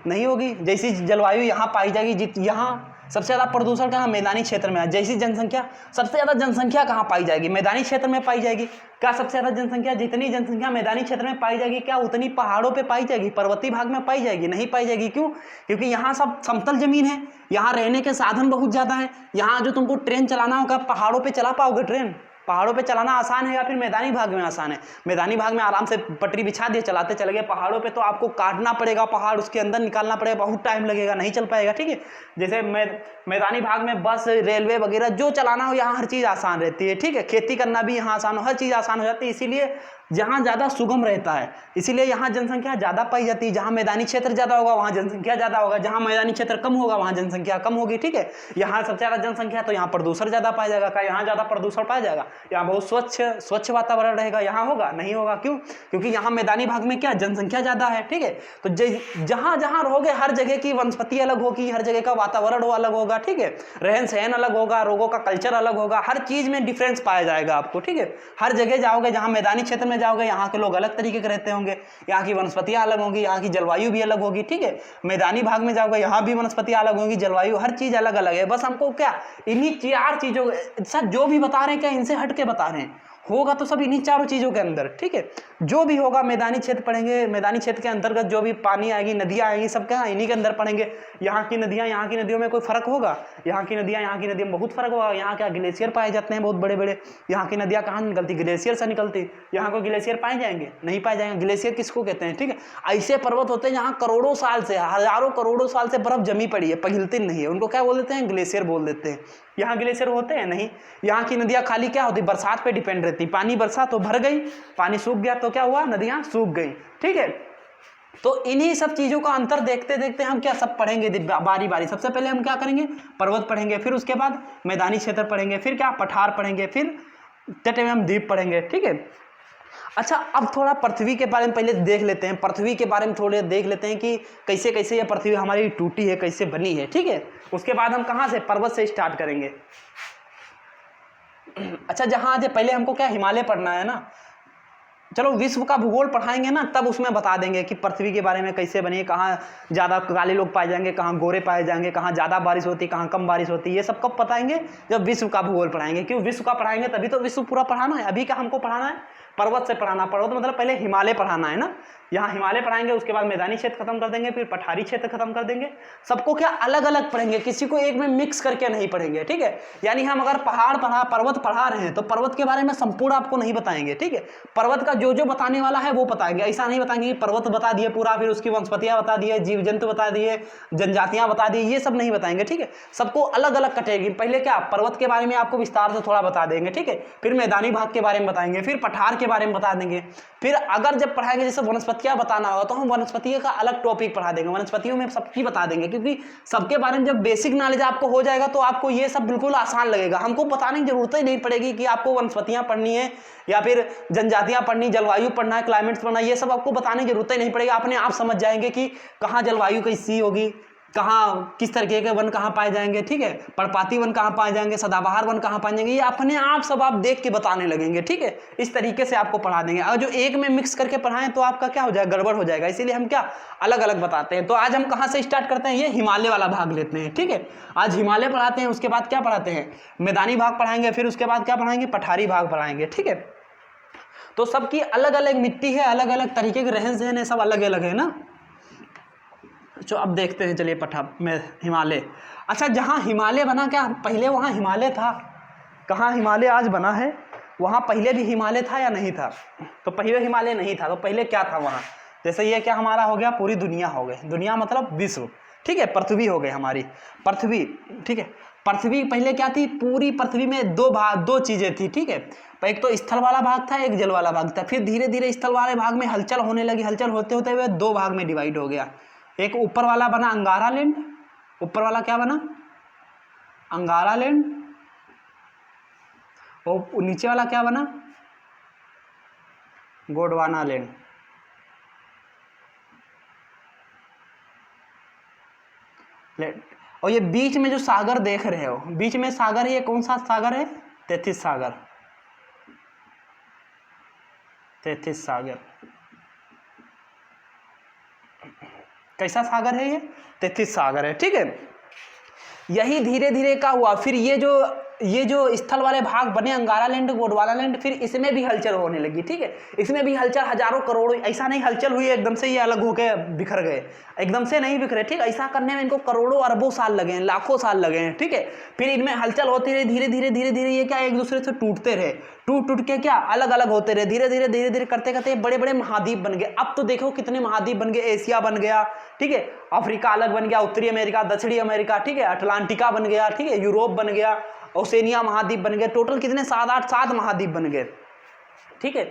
नहीं होगी। जैसी जलवायु यहाँ पाई जाएगी, यहाँ सबसे ज़्यादा प्रदूषण कहाँ, मैदानी क्षेत्र में है। जैसी जनसंख्या, सबसे ज़्यादा जनसंख्या कहाँ पाई जाएगी, मैदानी क्षेत्र में पाई जाएगी। क्या सबसे ज़्यादा जनसंख्या, जितनी जनसंख्या मैदानी क्षेत्र में पाई जाएगी, क्या उतनी पहाड़ों पे पाई जाएगी, पर्वतीय भाग में पाई जाएगी, नहीं पाई जाएगी। क्यों, क्योंकि यहाँ सब समतल जमीन है, यहाँ रहने के साधन बहुत ज़्यादा है। यहाँ जो तुमको ट्रेन चलाना होगा, पहाड़ों पर चला पाओगे ट्रेन, पहाड़ों पे चलाना आसान है या फिर मैदानी भाग में आसान है? मैदानी भाग में आराम से पटरी बिछा दिए, चलाते चले गए। पहाड़ों पे तो आपको काटना पड़ेगा, पहाड़ उसके अंदर निकालना पड़ेगा, बहुत टाइम लगेगा, नहीं चल पाएगा। ठीक है, जैसे मैदानी भाग में बस, रेलवे वगैरह जो चलाना हो, यहाँ हर चीज़ आसान रहती है। ठीक है, खेती करना भी यहाँ आसान हो, हर चीज़ आसान हो जाती है। इसीलिए जहाँ ज़्यादा सुगम रहता है, इसीलिए यहाँ जनसंख्या ज़्यादा पाई जाती है। जहाँ मैदानी क्षेत्र ज़्यादा होगा वहाँ जनसंख्या ज़्यादा होगा, जहाँ मैदानी क्षेत्र कम होगा वहाँ जनसंख्या कम होगी। ठीक है, यहाँ सबसे ज़्यादा जनसंख्या तो यहाँ प्रदूषण ज़्यादा पाया जाएगा। क्या यहाँ ज़्यादा प्रदूषण पाया जाएगा? यहाँ बहुत स्वच्छ वातावरण रहेगा, यहाँ होगा? नहीं होगा। क्यों? क्योंकि यहाँ मैदानी भाग में क्या जनसंख्या ज़्यादा है। ठीक है, तो जहाँ जहाँ रहोगे हर जगह की वनस्पति अलग होगी, हर जगह का वातावरण अलग होगा। ठीक है, रहन सहन अलग होगा, लोगों का कल्चर अलग होगा, हर चीज़ में डिफरेंस पाया जाएगा आपको। ठीक है, हर जगह जाओगे, जहाँ मैदानी क्षेत्र में जाओगे यहाँ के लोग अलग तरीके के रहते होंगे, यहाँ की वनस्पतियाँ अलग होंगी, यहाँ की जलवायु भी अलग होगी। ठीक है, मैदानी भाग में जाओगे यहाँ भी वनस्पतियाँ अलग होंगी, जलवायु, हर चीज़ अलग अलग है। बस हमको क्या इन्हीं 4 चीज़ों सर जो भी बता रहे हैं क्या इनसे हट के बता रहे हैं? होगा तो सब इन्हीं 4 चीज़ों के अंदर। ठीक है, जो भी होगा मैदानी क्षेत्र पढ़ेंगे, मैदानी क्षेत्र के अंतर्गत जो भी पानी आएगी, नदियाँ आएंगी, सब क्या इन्हीं के अंदर पढ़ेंगे। यहाँ की नदियाँ यहाँ की नदियों में कोई फर्क होगा? यहाँ की नदियाँ यहाँ की नदियों में बहुत फर्क होगा। यहाँ क्या ग्लेशियर पाए जाते हैं बहुत बड़े बड़े, यहाँ की नदियाँ कहाँ निकलती? ग्लेशियर से निकलती। यहाँ को ग्लेशियर पाए जाएंगे? नहीं पाए जाएंगे। ग्लेशियर किसको कहते हैं? ठीक है, ऐसे पर्वत होते हैं जहाँ करोड़ों साल से, हजारों करोड़ों साल से बर्फ जमी पड़ी है, पिघलती नहीं है, उनको क्या बोल देते हैं? ग्लेशियर बोल देते हैं। यहाँ ग्लेशियर होते हैं? नहीं। यहाँ की नदियाँ खाली क्या होती? बरसात पे डिपेंड रहती। पानी बरसा तो भर गई, पानी सूख गया तो क्या हुआ? नदियाँ सूख गई। ठीक है, तो इन्हीं सब चीज़ों का अंतर देखते देखते हम क्या सब पढ़ेंगे बारी बारी। सबसे पहले हम क्या करेंगे? पर्वत पढ़ेंगे, फिर उसके बाद मैदानी क्षेत्र पढ़ेंगे, फिर क्या पठार पढ़ेंगे, फिर तट एवं द्वीप पढ़ेंगे। ठीक है, अच्छा अब थोड़ा पृथ्वी के बारे में पहले देख लेते हैं। पृथ्वी के बारे में थोड़े देख लेते हैं कि कैसे कैसे ये पृथ्वी हमारी टूटी है, कैसे बनी है। ठीक है, उसके बाद हम कहाँ से? पर्वत से स्टार्ट करेंगे। अच्छा, जहाँ आज पहले हमको क्या हिमालय पढ़ना है ना, चलो विश्व का भूगोल पढ़ाएंगे ना तब उसमें बता देंगे कि पृथ्वी के बारे में कैसे बनी है, कहाँ ज़्यादा काले लोग पाए जाएंगे, कहाँ गोरे पाए जाएंगे, कहाँ ज़्यादा बारिश होती है, कहाँ कम बारिश होती है। ये सब कब बताएंगे? जब विश्व का भूगोल पढ़ाएंगे। क्यों? विश्व का पढ़ाएंगे तभी तो विश्व पूरा पढ़ाना है। अभी का हमको पढ़ाना है पर्वत से पढ़ाना। पर्वत मतलब पहले हिमालय पढ़ाना है ना, यहाँ हिमालय पढ़ाएंगे, उसके बाद मैदानी क्षेत्र खत्म कर देंगे, फिर पठारी क्षेत्र खत्म कर देंगे। सबको क्या अलग अलग पढ़ेंगे, किसी को एक में मिक्स करके नहीं पढ़ेंगे। ठीक है, यानी हम अगर पर्वत पढ़ा रहे हैं तो पर्वत के बारे में संपूर्ण आपको नहीं बताएंगे। ठीक है, पर्वत का जो जो बताने वाला है वो बताएंगे। ऐसा नहीं बताएंगे कि पर्वत बता दिए पूरा, फिर उसकी वनस्पतियाँ बता दिए, जीव जंतु बता दिए, जनजातियाँ बता दी, ये सब नहीं बताएंगे। ठीक है, सबको अलग अलग कटेगी। पहले क्या पर्वत के बारे में आपको विस्तार से थोड़ा बता देंगे। ठीक है, फिर मैदानी भाग के बारे में बताएंगे, फिर पठार के बारे में बता देंगे। फिर अगर जब पढ़ाएंगे जैसे वनस्पतियाँ बताना होगा तो हम वनस्पतियों का अलग टॉपिक पढ़ा देंगे, वनस्पतियों में सबकी बता देंगे। क्योंकि सबके बारे में जब बेसिक नॉलेज आपको हो जाएगा तो आपको ये सब बिल्कुल आसान लगेगा। हमको बताने की जरूरत ही नहीं पड़ेगी कि आपको वनस्पतियाँ पढ़नी है या फिर जनजातियाँ पढ़नी, जलवायु पढ़ना है, क्लाइमेट पढ़ना, ये सब आपको बताने की जरूरत ही नहीं पड़ेगी। अपने आप समझ जाएंगे कि कहाँ जलवायु कैसी होगी, कहाँ किस तरीके के वन कहाँ पाए जाएंगे। ठीक है, पर्णपाती वन कहाँ पाए जाएंगे, सदाबहार वन कहाँ पाए जाएंगे, ये अपने आप सब आप देख के बताने लगेंगे। ठीक है, इस तरीके से आपको पढ़ा देंगे। और जो एक में मिक्स करके पढ़ाएं तो आपका क्या हो जाएगा? गड़बड़ हो जाएगा। इसीलिए हम क्या अलग अलग बताते हैं। तो आज हम कहाँ से स्टार्ट करते हैं? ये हिमालय वाला भाग लेते हैं। ठीक है, आज हिमालय पढ़ाते हैं, उसके बाद क्या पढ़ाते हैं? मैदानी भाग पढ़ाएंगे, फिर उसके बाद क्या पढ़ाएंगे? पठारी भाग पढ़ाएंगे। ठीक है, तो सबकी अलग अलग मिट्टी है, अलग अलग तरीके के रहन सहन है, सब अलग अलग है ना। तो अब देखते हैं, चलिए में हिमालय। अच्छा, जहाँ हिमालय बना, क्या पहले वहाँ हिमालय था? कहाँ हिमालय आज बना है? वहाँ पहले भी हिमालय था या नहीं था? तो पहले हिमालय नहीं था, तो पहले क्या था वहाँ? जैसे ये क्या हमारा हो गया? पूरी दुनिया हो गई। दुनिया मतलब विश्व। ठीक है, पृथ्वी हो गई हमारी, पृथ्वी। ठीक है, पृथ्वी पहले क्या थी? पूरी पृथ्वी में दो चीज़ें थी। ठीक है, एक तो स्थल वाला भाग था, एक जल वाला भाग था। फिर धीरे धीरे स्थल वाले भाग में हलचल होने लगी, हलचल होते होते हुए 2 भाग में डिवाइड हो गया। एक ऊपर वाला बना अंगारा लैंड, ऊपर वाला क्या बना? अंगारा लैंड। और नीचे वाला क्या बना? गोंडवाना लैंड। और ये बीच में जो सागर देख रहे हो, बीच में सागर है, ये कौन सा सागर है? तेथिस सागर। तेथिस सागर कैसा सागर है? ये तेथिस सागर है। ठीक है, यही धीरे धीरे क्या हुआ? फिर ये जो ये जो स्थल वाले भाग बने अंगारा लैंड, गोंडवाना लैंड, फिर इसमें भी हलचल होने लगी, ठीक है। इसमें भी हलचल हजारों करोड़ों, ऐसा नहीं हलचल हुई एकदम से ये अलग होके बिखर गए, एकदम से नहीं बिखरे, ठीक है। ऐसा करने में इनको करोड़ों अरबों साल लगे हैं, लाखों साल लगे हैं, ठीक है। फिर इनमें हलचल होती रही, धीरे धीरे धीरे धीरे ये क्या एक दूसरे से टूटते रहे, टूट टूट के क्या अलग अलग होते रहे, धीरे धीरे धीरे धीरे करते करते बड़े बड़े महाद्वीप बन गए। अब तो देखो कितने महाद्वीप बन गए, एशिया बन गया, ठीक है, अफ्रीका अलग बन गया, उत्तरी अमेरिका, दक्षिणी अमेरिका, ठीक है, अटलांटिका बन गया, ठीक है, यूरोप बन गया, ओसेनिया महाद्वीप बन गए। टोटल कितने 7 महाद्वीप बन गए, ठीक है।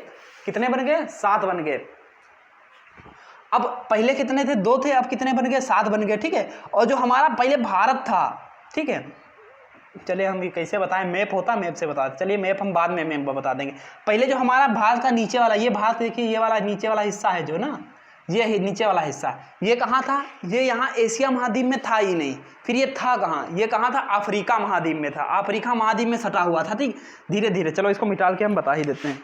कितने बन गए? 7 बन गए। अब पहले कितने थे? 2 थे, अब कितने बन गए? 7 बन गए, ठीक है। और जो हमारा पहले भारत था, ठीक है, चलिए हम कैसे बताएं, मैप होता, मैप से बता, चलिए मैप हम बाद में मैप बता देंगे। पहले जो हमारा भारत का नीचे वाला, ये भारत देखिए, ये वाला नीचे वाला हिस्सा है जो ना, ये नीचे वाला हिस्सा, ये कहाँ था? ये यहाँ एशिया महाद्वीप में था ही नहीं। फिर ये था कहाँ? ये कहाँ था? अफ्रीका महाद्वीप में था, अफ्रीका महाद्वीप में सटा हुआ था, ठीक। धीरे धीरे चलो इसको मिटा के हम बता ही देते हैं।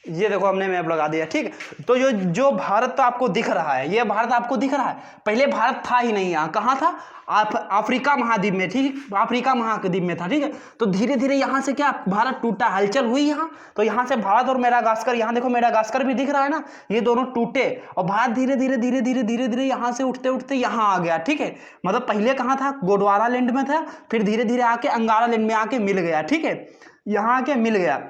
ये देखो हमने मैप लगा दिया, ठीक। तो जो भारत तो आपको दिख रहा है, ये भारत आपको दिख रहा है, पहले भारत था ही नहीं यहाँ, कहाँ था? अफ्रीका महाद्वीप में, ठीक, अफ्रीका महाद्वीप में था, ठीक है। तो धीरे धीरे यहाँ से क्या भारत टूटा, हलचल हुई यहाँ, तो यहाँ से भारत और मेडागास्कर, यहाँ देखो मेडागास्कर भी दिख रहा है ना, ये दोनों टूटे और भारत धीरे धीरे धीरे धीरे धीरे धीरे यहाँ से उठते उठते यहाँ आ गया, ठीक है। मतलब पहले कहाँ था? गोंडवाना लैंड में था, फिर धीरे धीरे आके अंगारा लैंड में आके मिल गया, ठीक है, यहाँ आके मिल गया।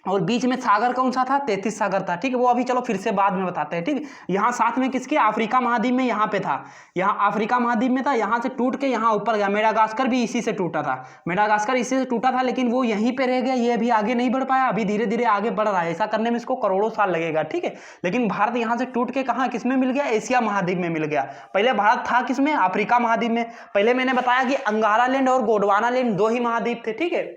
और बीच में सागर कौन सा था? 33 सागर था, ठीक है। वो अभी चलो फिर से बाद में बताते हैं, ठीक है। यहाँ साथ में किसके? अफ्रीका महाद्वीप में, यहाँ पे था, यहाँ अफ्रीका महाद्वीप में था, यहाँ से टूट के यहाँ ऊपर गया। मेडागास्कर भी इसी से टूटा था, मेडागास्कर इसी से टूटा था, लेकिन वो यहीं पे रह गया, ये अभी आगे नहीं बढ़ पाया, अभी धीरे धीरे आगे बढ़ रहा है। ऐसा करने में इसको करोड़ों साल लगेगा, ठीक है। लेकिन भारत यहाँ से टूट के कहाँ, किसमें मिल गया? एशिया महाद्वीप में मिल गया। पहले भारत था किसमें? अफ्रीका महाद्वीप में। पहले मैंने बताया कि अंगारा लैंड और गोंडवाना लैंड 2 ही महाद्वीप थे, ठीक है,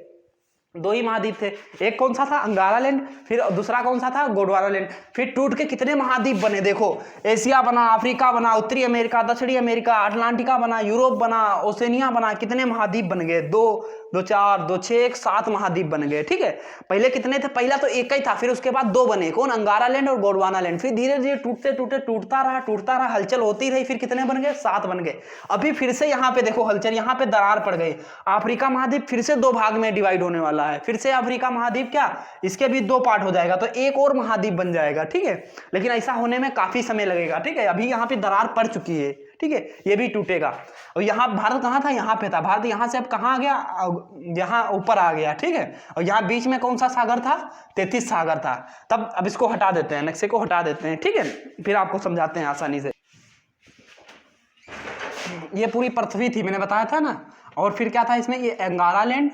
2 ही महाद्वीप थे। एक कौन सा था? अंगारा लैंड, फिर दूसरा कौन सा था? गोंडवाना लैंड। फिर टूट के कितने महाद्वीप बने देखो, एशिया बना, अफ्रीका बना, उत्तरी अमेरिका, दक्षिणी अमेरिका, अटलांटिका बना, यूरोप बना, ओसेनिया बना, कितने महाद्वीप बन गए? 2 2 4 2 6 7 महाद्वीप बन गए, ठीक है। पहले कितने थे? पहला तो एक ही था, फिर उसके बाद 2 बने, कौन? अंगारा लैंड और गोंडवाना लैंड। फिर धीरे धीरे टूटते टूटते टूटता रहा, हलचल होती रही, फिर कितने बन गए? 7 बन गए। अभी फिर से यहाँ पे देखो हलचल, यहाँ पे दरार पड़ गई। अफ्रीका महाद्वीप फिर से 2 भाग में डिवाइड होने वाला है, फिर से अफ्रीका महाद्वीप क्या, इसके भी 2 पार्ट हो जाएगा, तो एक और महाद्वीप बन जाएगा, ठीक है। लेकिन ऐसा होने में काफी समय लगेगा, ठीक है। अभी यहाँ पे दरार पड़ चुकी है, ठीक है, ये भी टूटेगा। और यहाँ भारत कहाँ था? यहाँ पे था भारत, यहाँ से अब कहाँ आ गया? यहाँ ऊपर आ गया, ठीक है। और यहाँ बीच में कौन सा सागर था? 33 सागर था। तब अब इसको हटा देते हैं, नक्शे को हटा देते हैं, ठीक है, फिर आपको समझाते हैं आसानी से। ये पूरी पृथ्वी थी, मैंने बताया था ना। और फिर क्या था इसमें? ये अंगारा लैंड,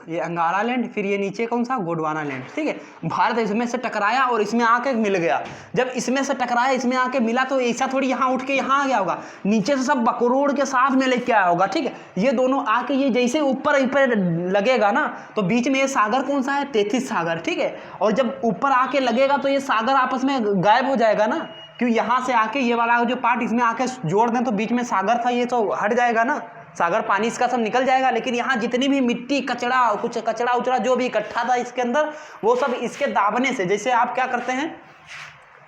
ये अंगारा लैंड, फिर ये नीचे कौन सा? गोंडवाना लैंड, ठीक है। भारत इसमें से टकराया और इसमें आके मिल गया। जब इसमें से टकराया, इसमें आके मिला, तो ऐसा थोड़ी यहाँ उठ के यहाँ आ गया होगा, नीचे से सब बकरोड़ के साथ में लेके आया होगा, ठीक है। ये दोनों आके ये जैसे ऊपर ऊपर लगेगा ना, तो बीच में ये सागर कौन सा है? 33 सागर, ठीक है। और जब ऊपर आके लगेगा तो ये सागर आपस में गायब हो जाएगा ना, क्यों? यहाँ से आके ये वाला जो पार्ट इसमें आके जोड़ दें तो बीच में सागर था, ये तो हट जाएगा ना, सागर पानी इसका सब निकल जाएगा। लेकिन यहाँ जितनी भी मिट्टी, कचड़ा, कुछ कचड़ा उचड़ा जो भी इकट्ठा था इसके अंदर, वो सब इसके दाबने से, जैसे आप क्या करते हैं,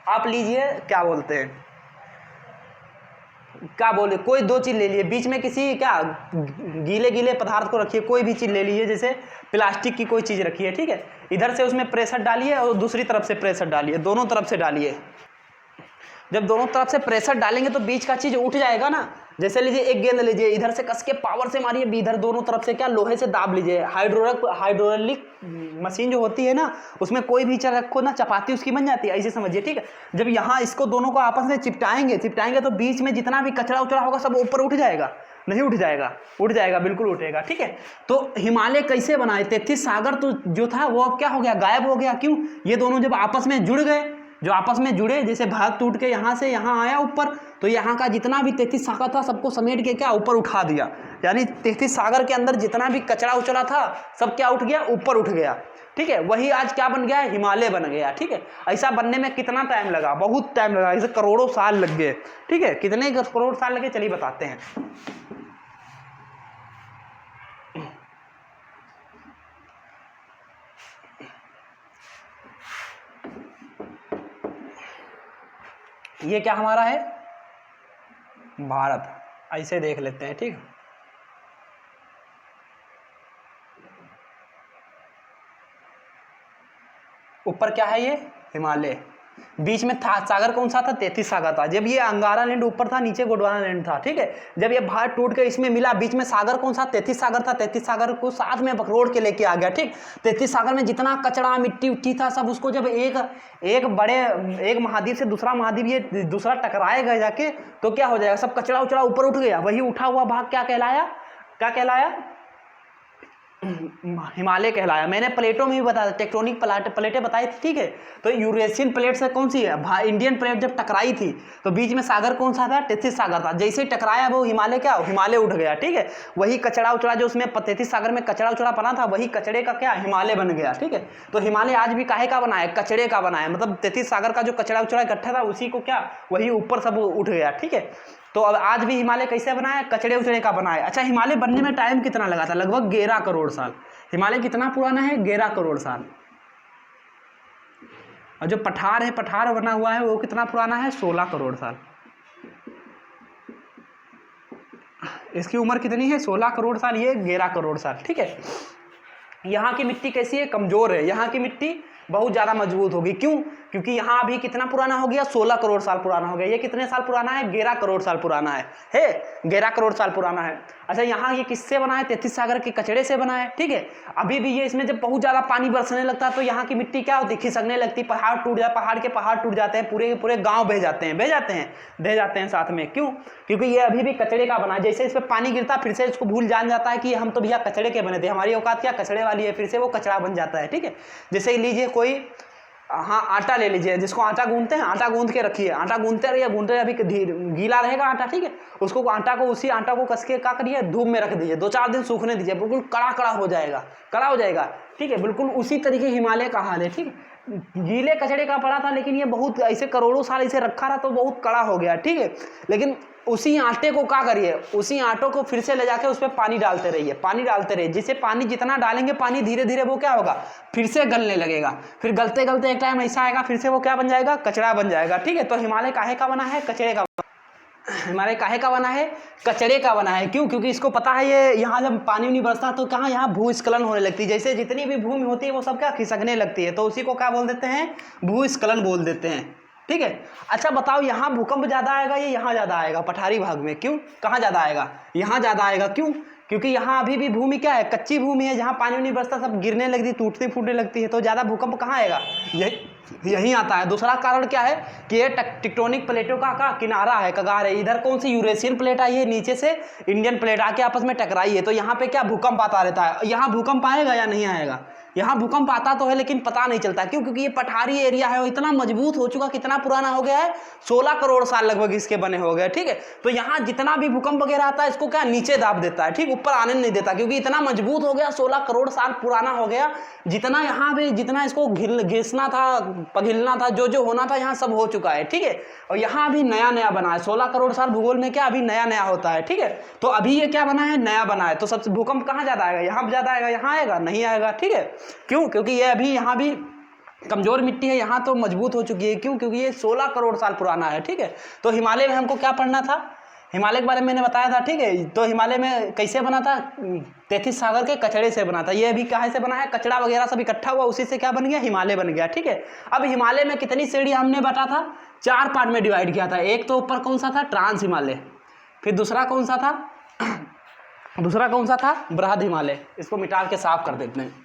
आप लीजिए, क्या बोलते हैं, क्या बोले, कोई 2 चीज ले लिए, बीच में किसी क्या गीले गीले पदार्थ को रखिए, कोई भी चीज ले लीजिए, जैसे प्लास्टिक की कोई चीज रखिए, ठीक है। इधर से उसमें प्रेशर डालिए और दूसरी तरफ से प्रेशर डालिए, दोनों तरफ से डालिए। जब दोनों तरफ से प्रेशर डालेंगे तो बीच का चीज उठ जाएगा ना। जैसे लीजिए एक गेंद लीजिए, इधर से कस के पावर से मारिए, इधर दोनों तरफ से क्या लोहे से दाब लीजिए। हाइड्रोलिक मशीन जो होती है ना, उसमें कोई भी चीज रखो ना, चपाती उसकी बन जाती है, ऐसे समझिए, ठीक है। जब यहाँ इसको दोनों को आपस में चिपटाएंगे तो बीच में जितना भी कचरा उचड़ा होगा सब ऊपर उठ जाएगा। नहीं उठ जाएगा? उठ जाएगा, बिल्कुल उठेगा, ठीक है। तो हिमालय कैसे बनाए? 33 सागर तो जो था वो अब क्या हो गया? गायब हो गया। क्यों? ये दोनों जब आपस में जुड़ गए, जो आपस में जुड़े, जैसे भारत टूट के यहाँ से यहाँ आया ऊपर, तो यहाँ का जितना भी 33 सागर था सबको समेट के क्या ऊपर उठा दिया। यानी 33 सागर के अंदर जितना भी कचरा उचड़ा था सब क्या उठ गया? ऊपर उठ गया, ठीक है। वही आज क्या बन गया? हिमालय बन गया, ठीक है। ऐसा बनने में कितना टाइम लगा? बहुत टाइम लगा, इसे करोड़ों साल लग गए, ठीक है। कितने करोड़ साल लगे चलिए बताते हैं। ये क्या हमारा है, भारत। ऐसे देख लेते हैं, ठीक। ऊपर क्या है, ये हिमालय। बीच में था सागर कौन सा था, 33 सागर था। जब ये अंगारा लैंड ऊपर था, नीचे गोंडवाना लैंड था, ठीक है। जब ये भारत टूट के इसमें मिला, बीच में सागर कौन सा, 33 सागर था। 33 सागर को साथ में पकड़ोड़ के लेके आ गया, ठीक। 33 सागर में जितना कचरा मिट्टी उट्टी था सब, उसको जब एक बड़े एक महाद्वीप से दूसरा महाद्वीप ये दूसरा टकराएगा जाके, तो क्या हो जाएगा, सब कचरा उचड़ा ऊपर उठ गया। वही उठा हुआ भाग क्या कहलाया, क्या कहलाया, हिमालय कहलाया। मैंने प्लेटों में भी बताया, टेक्टोनिक प्लेटें बताई थी, ठीक है। तो यूरेशियन प्लेट से कौन सी है, इंडियन प्लेट जब टकराई थी तो बीच में सागर कौन सा था, 33 सागर था। जैसे ही टकराया वो हिमालय क्या, हिमालय उठ गया, ठीक है। वही कचरा उचड़ा जो उसमें 33 सागर में कचरा उचड़ा बना था, वही कचड़े का क्या, हिमालय बन गया, ठीक है। तो हिमालय आज भी काहे का बना है, कचड़े का बना है। मतलब 33 सागर का जो कचरा उचड़ा इकट्ठा था, उसी को क्या, वही ऊपर सब उठ गया, ठीक है। तो अब आज भी हिमालय कैसे बना है, कचड़े उचड़े का बना है। अच्छा, हिमालय बनने में टाइम कितना लगा था, लगभग 11 करोड़ साल। हिमालय कितना पुराना है, 11 करोड़ साल। और जो पठार है, पठार बना हुआ है, वो कितना पुराना है, 16 करोड़ साल। इसकी उम्र कितनी है, 16 करोड़ साल, ये 11 करोड़ साल, ठीक है। यहाँ की मिट्टी कैसी है, कमजोर है। यहाँ की मिट्टी बहुत ज़्यादा मजबूत होगी, क्यों, क्योंकि यहाँ अभी कितना पुराना हो गया, 16 करोड़ साल पुराना हो गया। ये कितने साल पुराना है, 11 करोड़ साल पुराना है 11 करोड़ साल पुराना है। अच्छा, यहाँ ये किससे बना है, 33 सागर के कचड़े से बना है, ठीक है। अभी भी ये इसमें जब बहुत ज़्यादा पानी बरसने लगता है तो यहाँ की मिट्टी क्या होती है, खिसकने लगती, पहाड़ टूट जाए, पहाड़ टूट जाते हैं, पूरे पूरे गाँव बह जाते हैं साथ में। क्यों, क्योंकि ये अभी भी कचड़े का बना है। जैसे इस पर पानी गिरता, फिर से इसको भूल जान जाता है कि हम तो भैया कचड़े के बने थे, हमारी औकात क्या कचड़े वाली है, फिर से वो कचड़ा बन जाता है, ठीक है। जैसे लीजिए कोई, हाँ, आटा ले लीजिए, जिसको आटा गूंथते हैं, आटा गूंथ के रखिए, आटा गूंथते रहिए, अभी गीला रहेगा आटा, ठीक है। उसको उसी आटा को कस के क्या करिए, धूप में रख दीजिए, 2-4 दिन सूखने दीजिए, बिल्कुल कड़ा हो जाएगा, ठीक है। बिल्कुल उसी तरीके हिमालय का हाल है, ठीक है। गीले कचड़े का पड़ा था, लेकिन ये बहुत ऐसे करोड़ों साल इसे रखा रहा तो बहुत कड़ा हो गया, ठीक है। लेकिन उसी आटे को क्या करिए, उसी आटों को फिर से ले जाके उस पर पानी डालते रहिए, जिससे पानी जितना डालेंगे, पानी धीरे धीरे वो क्या होगा, फिर से गलने लगेगा। फिर गलते गलते एक टाइम ऐसा आएगा, फिर से वो क्या बन जाएगा, कचड़ा बन जाएगा, ठीक है। तो हिमालय काहे का बना है, कचड़े का। हिमालय काहे का बना है, कचड़े का बना है। क्यों, क्योंकि इसको पता है ये यहाँ जब पानी नहीं बरसता तो कहाँ, यहाँ भूस्खलन होने लगती है। जैसे जितनी भी भूमि होती है वो सब क्या, खिसकने लगती है, तो उसी को क्या बोल देते हैं, भूस्खलन बोल देते हैं, ठीक है। अच्छा बताओ, यहाँ भूकंप ज़्यादा आएगा या यहाँ ज़्यादा आएगा, पठारी भाग में, क्यों, कहाँ ज़्यादा आएगा, यहाँ ज़्यादा आएगा। क्यों, क्योंकि यहाँ अभी भी भूमि क्या है, कच्ची भूमि है, जहाँ पानी नहीं बरसता, सब गिरने लगती, टूटती फूटने लगती है, तो ज़्यादा भूकंप कहाँ आएगा, यहीं आता है। दूसरा कारण क्या है कि ये टेक्टोनिक प्लेटों का किनारा है, कगार है। इधर कौन सी यूरेशियन प्लेट आई है, नीचे से इंडियन प्लेट आके आपस में टकराई है, तो यहाँ पे क्या भूकंप आता रहता है। यहाँ भूकंप आएगा या नहीं आएगा, यहाँ भूकंप आता तो है लेकिन पता नहीं चलता। क्यों, क्योंकि ये पठारी एरिया है और इतना मजबूत हो चुका, कितना पुराना हो गया है, 16 करोड़ साल लगभग इसके बने हो गए, ठीक है। तो यहाँ जितना भी भूकंप वगैरह आता है, इसको क्या नीचे दाब देता है, ठीक, ऊपर आने नहीं देता, क्योंकि इतना मजबूत हो गया, 16 करोड़ साल पुराना हो गया। जितना यहाँ पे, जितना इसको घिसना था, पघिलना था, जो होना था, यहाँ सब हो चुका है, ठीक है। और यहाँ अभी नया नया बना है, 16 करोड़ साल भूगोल में क्या अभी नया नया होता है, ठीक है। तो अभी ये क्या बना है, नया बना है, तो सबसे भूकंप कहाँ ज्यादा आएगा, यहाँ ज्यादा आएगा, यहाँ आएगा नहीं आएगा, ठीक है। क्यों, क्योंकि ये अभी यहाँ भी कमजोर मिट्टी है, यहाँ तो मजबूत हो चुकी है। क्यों, क्योंकि ये 16 करोड़ साल पुराना है, ठीक है। तो हिमालय में हमको क्या पढ़ना था, हिमालय के बारे में मैंने बताया था, ठीक है। तो हिमालय में कैसे बना था, 33 सागर के कचड़े से बना था। ये अभी कहाँ से बना है, कचड़ा वगैरह सब इकट्ठा हुआ, उसी से क्या बन गया, हिमालय बन गया, ठीक है। अब हिमालय में कितनी श्रेणी हमने बता था, 4 पार्ट में डिवाइड किया था। एक तो ऊपर कौन सा था, ट्रांस हिमालय, फिर दूसरा कौन सा था, बृहद हिमालय। इसको मिटा के साफ कर देते हैं।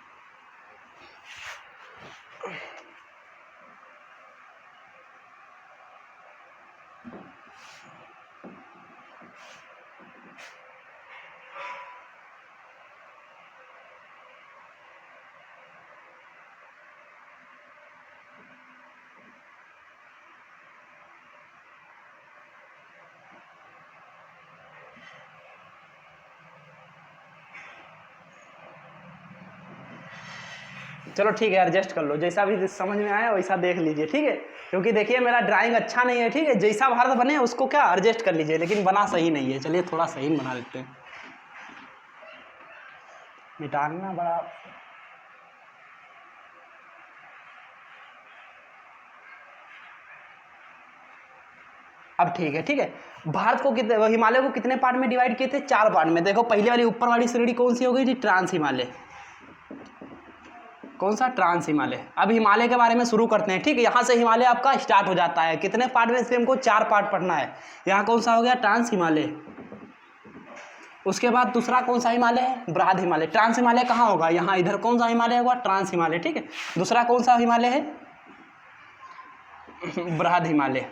चलो ठीक है, एडजस्ट कर लो, जैसा भी समझ में आया वैसा देख लीजिए, ठीक है। क्योंकि देखिए मेरा ड्राइंग अच्छा नहीं है, ठीक है। जैसा भारत बने उसको क्या एडजस्ट कर लीजिए, लेकिन बना सही नहीं है। चलिए थोड़ा सही बना लेते हैं, मिटाना बड़ा। अब ठीक है, ठीक है। भारत को कितने, हिमालय को कितने पार्ट में डिवाइड किए थे? 4 पार्ट में। देखो पहले वाली ऊपर वाली श्रेणी कौन सी हो गई थी? ट्रांस हिमालय। कौन सा? ट्रांस हिमालय। अब हिमालय के बारे में शुरू करते हैं, ठीक है। यहाँ से हिमालय आपका स्टार्ट हो जाता है। कितने पार्ट में? इसमें हमको 4 पार्ट पढ़ना है। यहाँ कौन सा हो गया? ट्रांस हिमालय। उसके बाद दूसरा कौन सा हिमालय है? बृहद हिमालय। ट्रांस हिमालय कहाँ होगा? यहाँ इधर कौन सा हिमालय होगा? ट्रांस हिमालय, ठीक है। दूसरा कौन सा हिमालय है? बृहद हिमालय।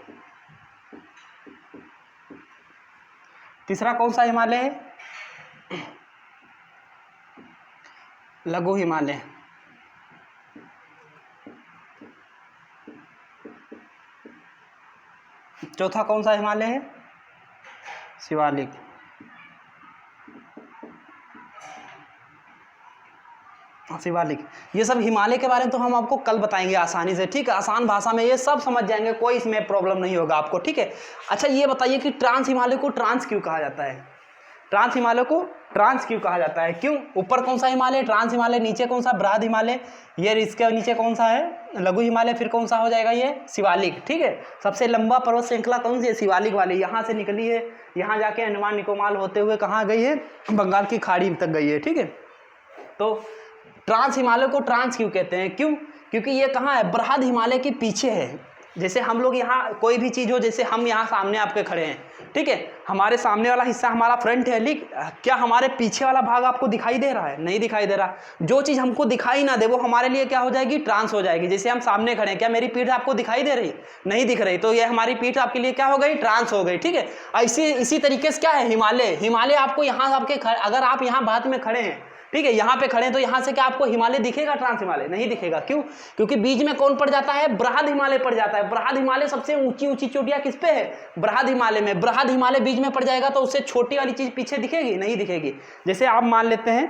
तीसरा कौन सा हिमालय है? लघु हिमालय। चौथा कौन सा हिमालय है? शिवालिक। शिवालिक। ये सब हिमालय के बारे में तो हम आपको कल बताएंगे आसानी से, ठीक है। आसान भाषा में ये सब समझ जाएंगे, कोई इसमें प्रॉब्लम नहीं होगा आपको, ठीक है। अच्छा ये बताइए कि ट्रांस हिमालय को ट्रांस क्यों कहा जाता है? ट्रांस हिमालय को ट्रांस क्यों कहा जाता है? क्यों? ऊपर कौन सा हिमालय? ट्रांस हिमालय। नीचे कौन सा? बृहद हिमालय। ये इसके नीचे कौन सा है? लघु हिमालय। फिर कौन सा हो जाएगा? ये शिवालिक, ठीक है। सबसे लंबा पर्वत श्रृंखला कौन सी है? शिवालिक वाली। यहाँ से निकली है, यहाँ जाके अंडमान निकोबार होते हुए कहाँ गई है? बंगाल की खाड़ी तक गई है, ठीक है। तो ट्रांस हिमालय को ट्रांस क्यों कहते हैं? क्यों? क्योंकि ये कहाँ है? बृहद हिमालय के पीछे है। जैसे हम लोग यहाँ कोई भी चीज़ हो, जैसे हम यहाँ सामने आपके खड़े हैं, ठीक है। हमारे सामने वाला हिस्सा हमारा फ्रंट है, क्या हमारे पीछे वाला भाग आपको दिखाई दे रहा है? नहीं दिखाई दे रहा। जो चीज़ हमको दिखाई ना दे वो हमारे लिए क्या हो जाएगी? ट्रांस हो जाएगी। जैसे हम सामने खड़े हैं, क्या मेरी पीठ आपको दिखाई दे रही? नहीं दिख रही, तो ये हमारी पीठ आपके लिए क्या हो गई? ट्रांस हो गई, ठीक है। ऐसे इसी तरीके से क्या है? हिमालय। हिमालय आपको यहाँ आपके अगर आप यहाँ भारत में खड़े हैं, ठीक है, यहाँ पे खड़े हैं, तो यहाँ से क्या आपको हिमालय दिखेगा? ट्रांस हिमालय नहीं दिखेगा। क्यों? क्योंकि बीच में कौन पड़ जाता है? बृहद हिमालय पड़ जाता है। बृहद हिमालय सबसे ऊंची ऊंची चोटियां किस पे है? बृहद हिमालय में। बृहद हिमालय बीच में पड़ जाएगा तो उससे छोटी वाली चीज पीछे दिखेगी? नहीं दिखेगी। जैसे आप मान लेते हैं,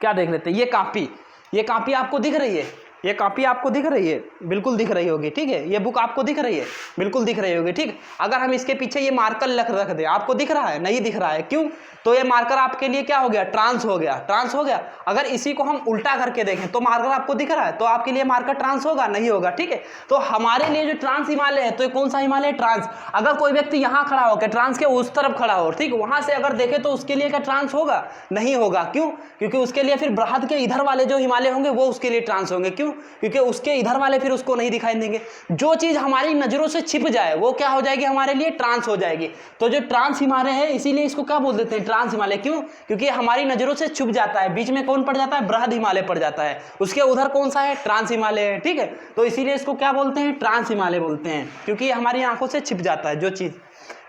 क्या देख लेते हैं, ये कापी, ये कापी आपको दिख रही है? ये कॉपी आपको दिख रही है? बिल्कुल दिख रही होगी, ठीक है। ये बुक आपको दिख रही है? बिल्कुल दिख रही होगी, ठीक। अगर हम इसके पीछे ये मार्कर रख दें, आपको दिख रहा है? नहीं दिख रहा है। क्यों? तो ये मार्कर आपके लिए क्या हो गया? ट्रांस हो गया। ट्रांस हो गया। अगर इसी को हम उल्टा करके देखें तो मार्कर आपको दिख रहा है, तो आपके लिए मार्कर ट्रांस होगा? नहीं होगा, ठीक है। तो हमारे लिए जो ट्रांस हिमालय है, तो ये कौन सा हिमालय? ट्रांस। अगर कोई व्यक्ति यहाँ खड़ा होकर ट्रांस के उस तरफ खड़ा हो, ठीक, वहां से अगर देखे तो उसके लिए क्या ट्रांस होगा? नहीं होगा। क्यों? क्योंकि उसके लिए फिर बृहद के इधर वाले जो हिमालय होंगे वो उसके लिए ट्रांस होंगे। क्यों? क्योंकि उसके इधर वाले फिर उसको नहीं दिखाई देंगे। जो चीज हमारी नजरों से छिप जाए वो क्या हो जाएगी? हमारे लिए ट्रांस हो जाएगी। तो जो ट्रांस हिमालय है, इसीलिए इसको क्या बोल देते हैं? ट्रांस हिमालय। क्यों? क्योंकि हमारी नजरों से छुप जाता है। बीच में कौन पड़ जाता है? बृहद हिमालय पड़ जाता है। उसके उधर कौन सा है? ट्रांस हिमालय है, ठीक है। तो इसीलिए इसको क्या बोलते हैं? ट्रांस हिमालय बोलते हैं, क्योंकि हमारी आंखों से छिप जाता है जो चीज,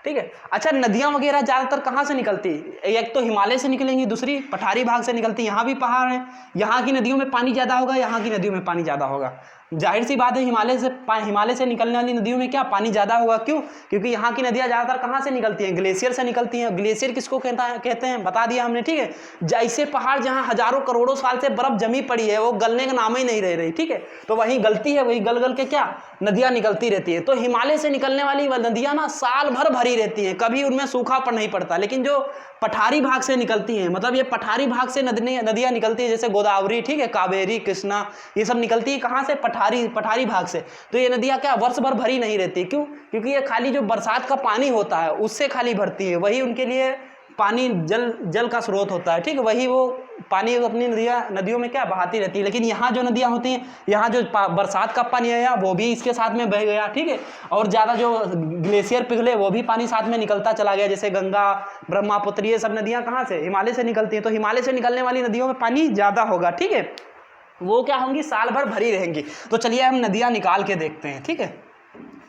ठीक है। अच्छा, नदियां वगैरह ज्यादातर कहाँ से निकलती? एक तो हिमालय से निकलेंगी, दूसरी पठारी भाग से निकलती। यहाँ भी पहाड़ है, यहाँ की नदियों में पानी ज्यादा होगा, यहाँ की नदियों में पानी ज्यादा होगा। जाहिर सी बात है, हिमालय से निकलने वाली नदियों में क्या पानी ज्यादा होगा। क्यों? क्योंकि यहाँ की नदियां ज्यादातर कहाँ से निकलती हैं? ग्लेशियर से निकलती हैं। ग्लेशियर किसको कहते हैं? बता दिया हमने, ठीक है। जैसे पहाड़ जहाँ हजारों करोड़ों साल से बर्फ जमी पड़ी है, वो गलने का नाम ही नहीं रह रही, ठीक है। तो वहीं गलती है, वही गल गल के क्या नदियां निकलती रहती है। तो हिमालय से निकलने वाली नदियां ना साल भर भरी रहती हैं, कभी उनमें सूखापन नहीं पड़ता। लेकिन जो पठारी भाग से निकलती हैं, मतलब ये पठारी भाग से नदियां निकलती है, जैसे गोदावरी, ठीक है, कावेरी, कृष्णा, ये सब निकलती है कहाँ से? पठारी भाग से। तो ये नदियां क्या वर्ष भर भरी नहीं रहती। क्यों? क्योंकि ये खाली जो बरसात का पानी होता है उससे खाली भरती है, वही उनके लिए पानी जल का स्रोत होता है, ठीक है। वही वो पानी अपनी नदियों में क्या बहाती रहती है। लेकिन यहाँ जो नदियाँ होती हैं, यहाँ जो बरसात का पानी आया वो भी इसके साथ में बह गया, ठीक है। और ज़्यादा जो ग्लेशियर पिघले वो भी पानी साथ में निकलता चला गया। जैसे गंगा, ब्रह्मपुत्र, ये सब नदियाँ कहाँ से? हिमालय से निकलती हैं। तो हिमालय से निकलने वाली नदियों में पानी ज़्यादा होगा, ठीक है। वो क्या होंगी? साल भर भरी रहेंगी। तो चलिए हम नदियाँ निकाल के देखते हैं, ठीक है।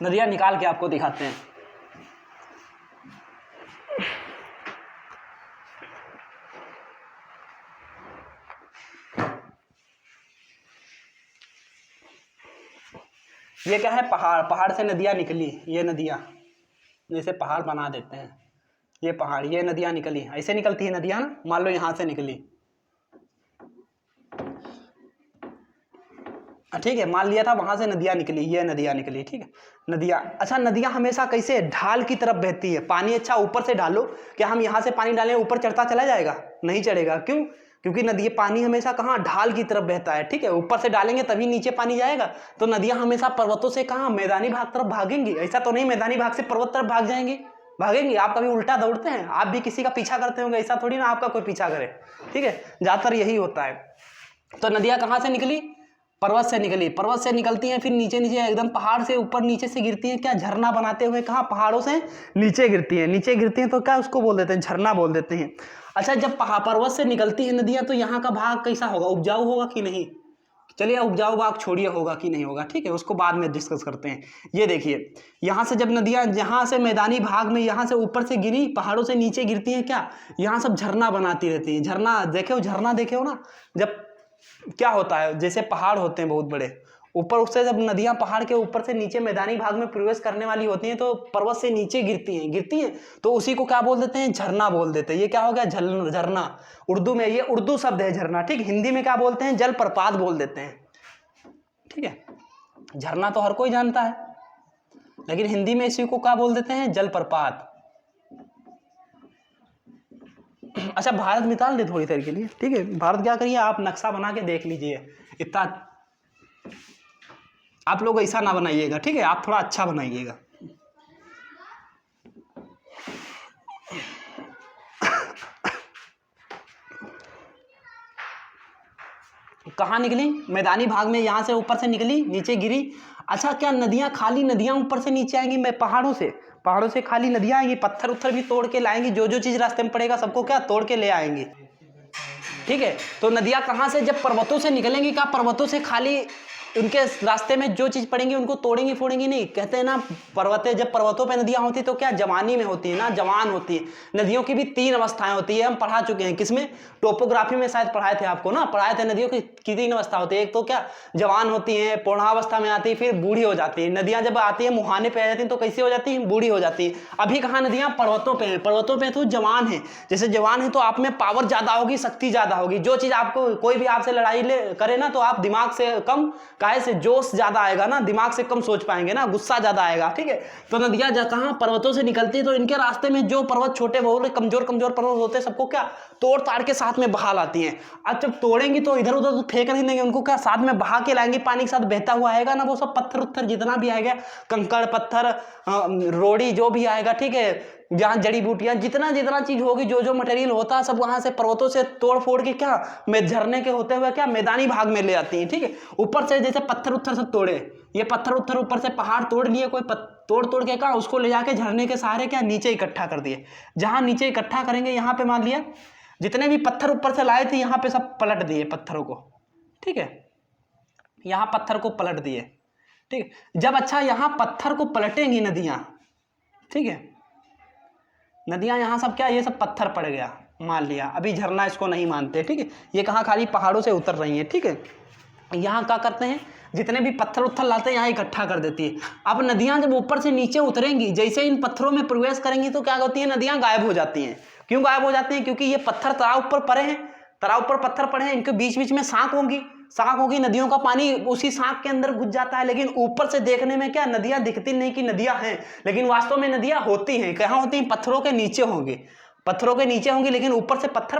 नदियाँ निकाल के आपको दिखाते हैं। ये क्या है? पहाड़ से नदियाँ निकली। ये नदियाँ जैसे पहाड़ बना देते हैं, ये पहाड़, ये नदियाँ निकली, ऐसे निकलती है नदियाँ ना। मान लो यहाँ से निकली, ठीक है, मान लिया था वहां से नदियाँ निकली, ये नदियाँ निकली, ठीक है। नदियाँ, अच्छा, नदियाँ हमेशा कैसे? ढाल की तरफ बहती है। पानी अच्छा ऊपर से डालो, क्या हम यहाँ से पानी डालें ऊपर चढ़ता चला जाएगा? नहीं चढ़ेगा। क्यों? क्योंकि नदी पानी हमेशा कहाँ ढाल की तरफ बहता है, ठीक है, ऊपर से डालेंगे तभी नीचे पानी जाएगा। तो नदियां हमेशा पर्वतों से कहाँ मैदानी भाग तरफ भागेंगी, ऐसा तो नहीं मैदानी भाग से पर्वत तरफ भाग जाएंगी, भागेंगी। आप कभी उल्टा दौड़ते हैं, आप भी किसी का पीछा करते होंगे, ऐसा थोड़ी ना आपका कोई पीछा करे, ठीक है, ज़्यादातर यही होता है। तो नदियां कहाँ से निकली, पर्वत से निकली, पर्वत से निकलती हैं फिर नीचे नीचे एकदम पहाड़ से ऊपर नीचे से गिरती हैं, क्या झरना बनाते हुए कहाँ पहाड़ों से नीचे गिरती हैं, नीचे गिरती हैं तो क्या उसको बोल देते हैं, झरना बोल देते हैं। अच्छा, जब पर्वत से निकलती हैं नदियां तो यहाँ का भाग कैसा होगा, उपजाऊ होगा कि नहीं, चलिए उपजाऊ भाग छोड़िए होगा कि नहीं होगा, ठीक है, उसको बाद में डिस्कस करते हैं। ये देखिए यहाँ से जब नदियाँ यहाँ से मैदानी भाग में यहाँ से ऊपर से गिरी पहाड़ों से नीचे गिरती हैं, क्या यहाँ सब झरना बनाती रहती हैं। झरना देखे हो, झरना देखे हो ना, जब क्या होता है जैसे पहाड़ होते हैं बहुत बड़े, ऊपर उससे जब नदियां पहाड़ के ऊपर से नीचे मैदानी भाग में प्रवेश करने वाली होती हैं तो पर्वत से नीचे गिरती हैं तो उसी को क्या बोल देते हैं, झरना बोल देते हैं। ये क्या हो गया, झरना, उर्दू में ये उर्दू शब्द है झरना, ठीक। हिंदी में क्या बोलते हैं, जलप्रपात बोल देते हैं, ठीक है। झरना तो हर कोई जानता है, लेकिन हिंदी में इसी को क्या बोल देते हैं, जलप्रपात। अच्छा, भारत निकाल दे थोड़ी देर के लिए, ठीक है। भारत क्या करिए, आप नक्शा बना के देख लीजिए, इतना आप लोग ऐसा ना बनाइएगा, ठीक है, आप थोड़ा अच्छा बनाइएगा। कहाँ निकली, मैदानी भाग में, यहाँ से ऊपर से निकली नीचे गिरी। अच्छा, क्या नदियाँ खाली नदियाँ ऊपर से नीचे आएंगी, मैं पहाड़ों से खाली नदियाँ आएंगी, पत्थर उत्थर भी तोड़ के लाएंगी, जो जो चीज़ रास्ते में पड़ेगा सबको क्या तोड़ के ले आएंगी, ठीक है। तो नदियाँ कहाँ से, जब पर्वतों से निकलेंगी, क्या पर्वतों से खाली उनके रास्ते में जो चीज़ पड़ेंगी उनको तोड़ेंगी फोड़ेंगी नहीं। कहते हैं ना जब पर्वतों पे नदियाँ होती तो क्या जवानी में होती है ना, जवान होती है। नदियों की भी 3 अवस्थाएं होती है, हम पढ़ा चुके हैं, किसमें, टोपोग्राफी में शायद पढ़ाए थे आपको ना, पढ़ाए थे नदियों की 3 अवस्था होती है। एक तो क्या जवान होती है, पूर्णावस्था में आती है, फिर बूढ़ी हो जाती है। नदियाँ जब आती है मुहाने पे आ जाती हैं तो कैसे हो जाती है, बूढ़ी हो जाती है। अभी कहाँ नदियाँ पर्वतों पे हैं, पर्वतों पे तो जवान है, जैसे जवान है तो आप में पावर ज़्यादा होगी, शक्ति ज़्यादा होगी। जो चीज़ आपको कोई भी आपसे लड़ाई करे ना तो आप दिमाग से कम, काहे से जोश ज़्यादा आएगा ना, दिमाग से कम सोच पाएंगे ना, गुस्सा ज़्यादा आएगा, ठीक है। तो नदियाँ कहाँ पर्वतों से निकलती है तो इनके रास्ते में जो पर्वत छोटे बहुत कमजोर पर्वत होते हैं सबको क्या तोड़ ताड़ के साथ में बहा लाती हैं। अब जब तोड़ेंगी तो इधर उधर तो फेंक नहीं देंगे, उनको क्या साथ में बहा के लाएंगे, पानी के साथ बहता हुआ आएगा ना, वो सब पत्थर उत्थर जितना भी आएगा, कंकड़ पत्थर रोड़ी जो भी आएगा, ठीक है, जहाँ जड़ी बूटियां जितना चीज होगी, जो मटेरियल होता है सब वहां से पर्वतों से तोड़ फोड़ के क्या झरने के होते हुए क्या मैदानी भाग में ले आती हैं, ठीक है। ऊपर से जैसे पत्थर उत्थर सब तोड़े, ये पत्थर उत्थर ऊपर से पहाड़ तोड़ लिए, कोई तोड़ के क्या उसको ले जाके झरने के सहारे क्या नीचे इकट्ठा कर दिए। जहां नीचे इकट्ठा करेंगे यहाँ पे मान लिया जितने भी पत्थर ऊपर से लाए थे यहाँ पे सब पलट दिए पत्थरों को, ठीक है, यहाँ पत्थर को पलट दिए, ठीक है। जब अच्छा यहाँ पत्थर को पलटेंगी नदियाँ, ठीक है, नदियाँ यहाँ सब क्या ये सब पत्थर पड़ गया मान लिया, अभी झरना इसको नहीं मानते, ठीक है, ये कहाँ खाली पहाड़ों से उतर रही है, ठीक है। यहाँ क्या करते हैं, जितने भी पत्थर उत्थर लाते हैं यहाँ इकट्ठा कर देती है। अब नदियाँ जब ऊपर से नीचे उतरेंगी, जैसे इन पत्थरों में प्रवेश करेंगी तो क्या होती है, नदियाँ गायब हो जाती हैं। क्यों गायब हो जाती हैं, क्योंकि ये पत्थर तराव ऊपर पड़े हैं, तराव ऊपर पत्थर पड़े हैं, इनके बीच बीच में साँक होगी, नदियों का पानी उसी साँक के अंदर घुस जाता है। लेकिन ऊपर से देखने में क्या नदियाँ दिखती नहीं कि नदियाँ हैं, लेकिन वास्तव में नदियाँ होती हैं, कहाँ होती हैं, पत्थरों के नीचे होंगी, लेकिन ऊपर से पत्थर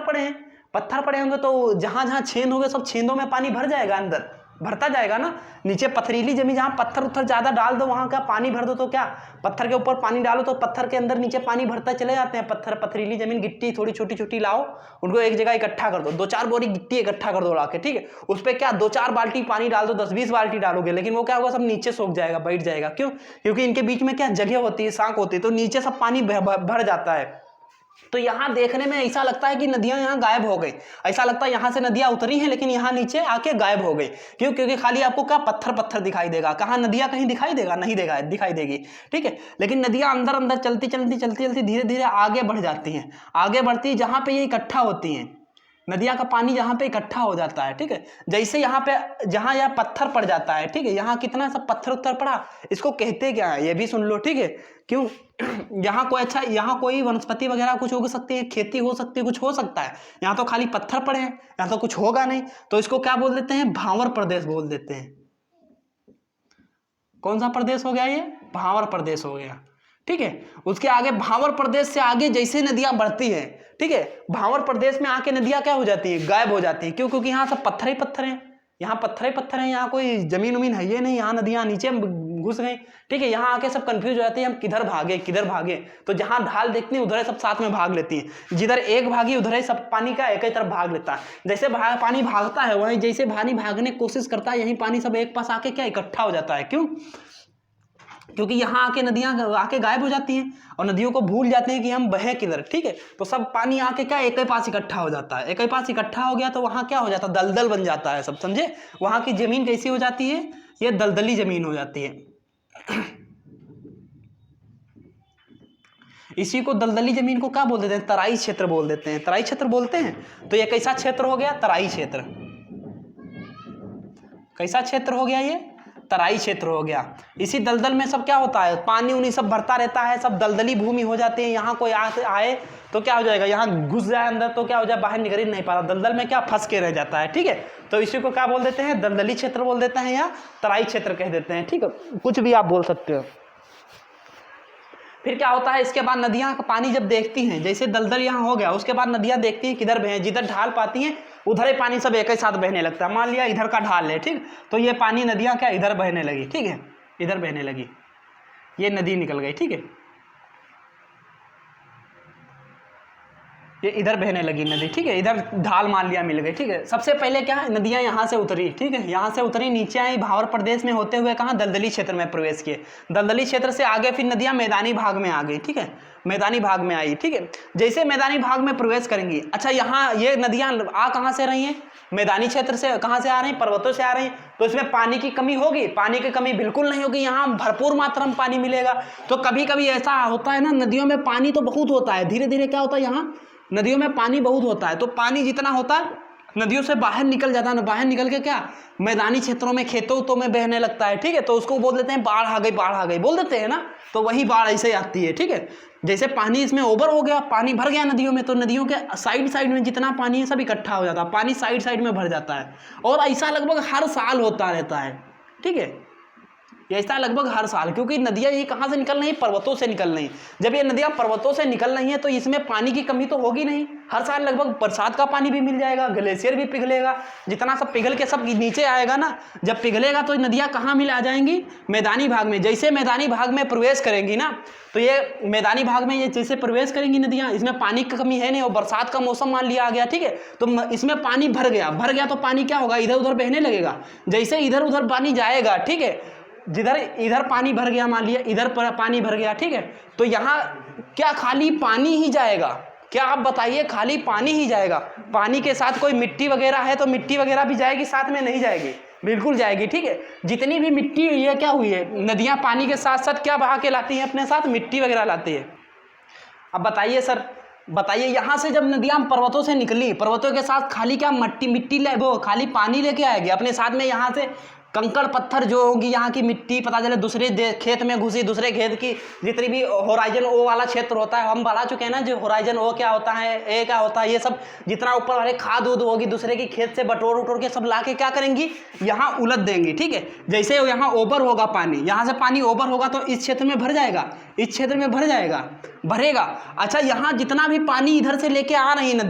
पड़े होंगे तो जहां जहां छेद होंगे सब छेदों में पानी भर जाएगा, अंदर भरता जाएगा ना। नीचे पथरीली जमीन जहां पत्थर उत्थर ज्यादा डाल दो वहां क्या पानी भर दो तो क्या पत्थर के ऊपर पानी डालो तो पत्थर के अंदर नीचे पानी भरता चले जाते हैं। पथरीली जमीन गिट्टी थोड़ी छोटी लाओ, उनको एक जगह इकट्ठा कर दो, 2-4 बोरी गिट्टी इकट्ठा कर दो लाके, ठीक है। उस पर क्या 2-4 बाल्टी पानी डाल दो, 10-20 बाल्टी डालोगे, लेकिन वो क्या होगा सब नीचे सूख जाएगा, बैठ जाएगा। क्यों? क्योंकि इनके बीच में क्या जगह होती है, साँक होती है, तो नीचे सब पानी भर जाता है। तो यहाँ देखने में ऐसा लगता है कि नदियां यहाँ गायब हो गई, ऐसा लगता है यहाँ से नदियां उतरी हैं लेकिन यहाँ नीचे आके गायब हो गई। क्यों? क्योंकि खाली आपको क्या पत्थर दिखाई देगा, कहाँ नदियां कहीं दिखाई देगा, नहीं देगा, दिखाई देगी, ठीक है। लेकिन नदियां अंदर चलती धीरे धीरे आगे बढ़ जाती हैं, आगे बढ़ती है जहाँ पे ये इकट्ठा होती हैं, नदियाँ का पानी जहाँ पे इकट्ठा हो जाता है, ठीक है। जैसे यहाँ पे जहाँ यह पत्थर पड़ जाता है, ठीक है, यहाँ कितना सब पत्थर उत्तर पड़ा, इसको कहते क्या है ये भी सुन लो, ठीक है। क्यों? यहाँ कोई वनस्पति वगैरह कुछ हो सकती है, खेती हो सकती है, कुछ हो सकता है। यहाँ तो खाली पत्थर पड़े हैं, यहाँ तो कुछ होगा नहीं, तो इसको क्या बोल देते हैं, भांवर प्रदेश बोल देते हैं। कौन सा प्रदेश हो गया ये? भांवर प्रदेश हो गया, ठीक है। उसके आगे भावर प्रदेश से आगे जैसे नदियां बढ़ती हैं, ठीक है, भावर प्रदेश में आके नदियां क्या हो जाती है, गायब हो जाती है। क्यों? क्योंकि यहाँ सब पत्थर ही पत्थर हैं, यहाँ पत्थर ही पत्थर हैं, यहाँ कोई जमीन उमीन है ये नहीं, यहाँ नदियां नीचे घुस गई, ठीक है। यहाँ आके सब कंफ्यूज हो जाते हैं, हम किधर भागे किधर भागे। तो जहाँ ढाल देखती है उधर सब साथ में भाग लेती हैं, जिधर एक भागी उधर ही सब पानी का एक ही तरफ भाग लेता है। जैसे पानी भागता है वहीं जैसे पानी भागने की कोशिश करता है, यहीं पानी सब एक पास आके क्या इकट्ठा हो जाता है। क्यों? क्योंकि यहाँ आके नदियाँ आके गायब हो जाती हैं और नदियों को भूल जाते हैं कि हम बहे किधर, ठीक है। तो सब पानी आके क्या एक ही पास इकट्ठा हो जाता है, एक ही पास इकट्ठा हो गया तो वहाँ क्या हो जाता है, दलदल बन जाता है सब, समझे। वहाँ की जमीन कैसी हो जाती है, ये दलदली जमीन हो जाती है। इसी को दलदली जमीन को क्या बोल देते हैं, तराई क्षेत्र बोल देते हैं, तराई क्षेत्र बोलते हैं। तो ये कैसा क्षेत्र हो गया, तराई क्षेत्र। कैसा क्षेत्र हो गया, ये तराई क्षेत्र हो गया। इसी दलदल में सब क्या होता है, पानी उनी सब भरता रहता है, सब दलदली भूमि हो जाती है। यहाँ कोई आए तो क्या हो जाएगा, यहाँ घुस जाए अंदर तो क्या हो जाए, बाहर निकल ही नहीं पाता, दलदल में क्या फंस के रह जाता है, ठीक है। तो इसी को क्या बोल देते हैं, दलदली क्षेत्र बोल देते हैं या तराई क्षेत्र कह देते हैं, ठीक है। कुछ भी आप बोल सकते हो। फिर क्या होता है, इसके बाद नदियाँ का पानी जब देखती हैं, जैसे दलदल यहाँ हो गया, उसके बाद नदियाँ देखती हैं किधर बहे, जिधर ढाल पाती हैं उधर ही पानी सब एक ही साथ बहने लगता है। मान लिया इधर का ढाल है, ठीक, तो ये पानी नदियाँ क्या इधर बहने लगी, ठीक है, इधर बहने लगी, ये नदी निकल गई, ठीक है, ये इधर बहने लगी नदी, ठीक है, इधर ढाल मान लिया मिल गई, ठीक है। सबसे पहले क्या है, नदियां यहाँ से उतरी, ठीक है, यहाँ से उतरी, नीचे आई, भावर प्रदेश में होते हुए कहाँ, दलदली क्षेत्र में प्रवेश किए। दलदली क्षेत्र से आगे फिर नदियां मैदानी भाग में आ गई, ठीक है, मैदानी भाग में आई, ठीक है। जैसे मैदानी भाग में प्रवेश करेंगी, अच्छा यहाँ ये नदियाँ आ कहाँ से रही हैं, मैदानी क्षेत्र से। कहाँ से आ रही हैं, पर्वतों से आ रही हैं। तो इसमें पानी की कमी होगी, पानी की कमी बिल्कुल नहीं होगी, यहाँ भरपूर मात्रा में पानी मिलेगा। तो कभी कभी ऐसा होता है ना, नदियों में पानी तो बहुत होता है, धीरे धीरे क्या होता है, यहाँ नदियों में पानी बहुत होता है, तो पानी जितना होता है नदियों से बाहर निकल जाता है ना, बाहर निकल के क्या मैदानी क्षेत्रों में, खेतों तो में बहने लगता है, ठीक है। तो उसको बोल देते हैं बाढ़ आ गई, बाढ़ आ गई बोल देते हैं ना, तो वही बाढ़ ऐसे आती है, ठीक है। जैसे पानी इसमें ओवर हो गया, पानी भर गया नदियों में, तो नदियों के साइड साइड में जितना पानी है सब इकट्ठा हो जाता है, पानी साइड साइड में भर जाता है। और ऐसा लगभग हर साल होता रहता है, ठीक है, ऐसा लगभग हर साल। क्योंकि नदियाँ ये कहाँ से निकल रही हैं, पर्वतों से निकल रही हैं। जब ये नदियाँ पर्वतों से निकल रही हैं तो इसमें पानी की कमी तो होगी नहीं, हर साल लगभग बरसात का पानी भी मिल जाएगा, ग्लेशियर भी पिघलेगा, जितना सब पिघल के सब नीचे आएगा ना, जब पिघलेगा तो नदियाँ कहाँ मिल आ जाएंगी, मैदानी भाग में। जैसे मैदानी भाग में प्रवेश करेंगी ना, तो ये मैदानी भाग में ये जैसे प्रवेश करेंगी नदियाँ, इसमें पानी की कमी है नहीं, और बरसात का मौसम मान लिया आ गया, ठीक है, तो इसमें पानी भर गया तो पानी क्या होगा, इधर उधर बहने लगेगा। जैसे इधर उधर पानी जाएगा, ठीक है, जिधर इधर पानी भर गया, मान लिया इधर पर पानी भर गया, ठीक है, तो यहाँ क्या खाली पानी ही जाएगा, क्या आप बताइए, खाली पानी ही जाएगा। पानी के साथ कोई मिट्टी वगैरह है तो मिट्टी वगैरह भी जाएगी साथ में, नहीं जाएगी, बिल्कुल जाएगी, ठीक है। जितनी भी मिट्टी हुई है क्या हुई है, नदियाँ पानी के साथ साथ क्या बहा के लाती हैं अपने साथ, मिट्टी वगैरह लाती है। अब बताइए सर, बताइए यहाँ से जब नदियाँ पर्वतों से निकली, पर्वतों के साथ खाली क्या मिट्टी वो खाली पानी लेके आएगी अपने साथ में, यहाँ से कंकड़ पत्थर जो होगी, यहाँ की मिट्टी पता चले दूसरे खेत में घुसी, दूसरे खेत की जितनी भी होराइजन ओ वाला क्षेत्र होता है, हम बढ़ा चुके हैं ना, जो होराइजन ओ क्या होता है, ए क्या होता है, ये सब जितना ऊपर वाले खाद उद होगी दूसरे की खेत से बटोर उटोर के सब ला के क्या करेंगी, यहाँ उलट देंगी, ठीक है। जैसे यहाँ ओवर होगा पानी, यहाँ से पानी ओवर होगा तो इस क्षेत्र में भर जाएगा, इस क्षेत्र में भर जाएगा, भरेगा। अच्छा, यहाँ जितना भी पानी इधर से लेके आ रही है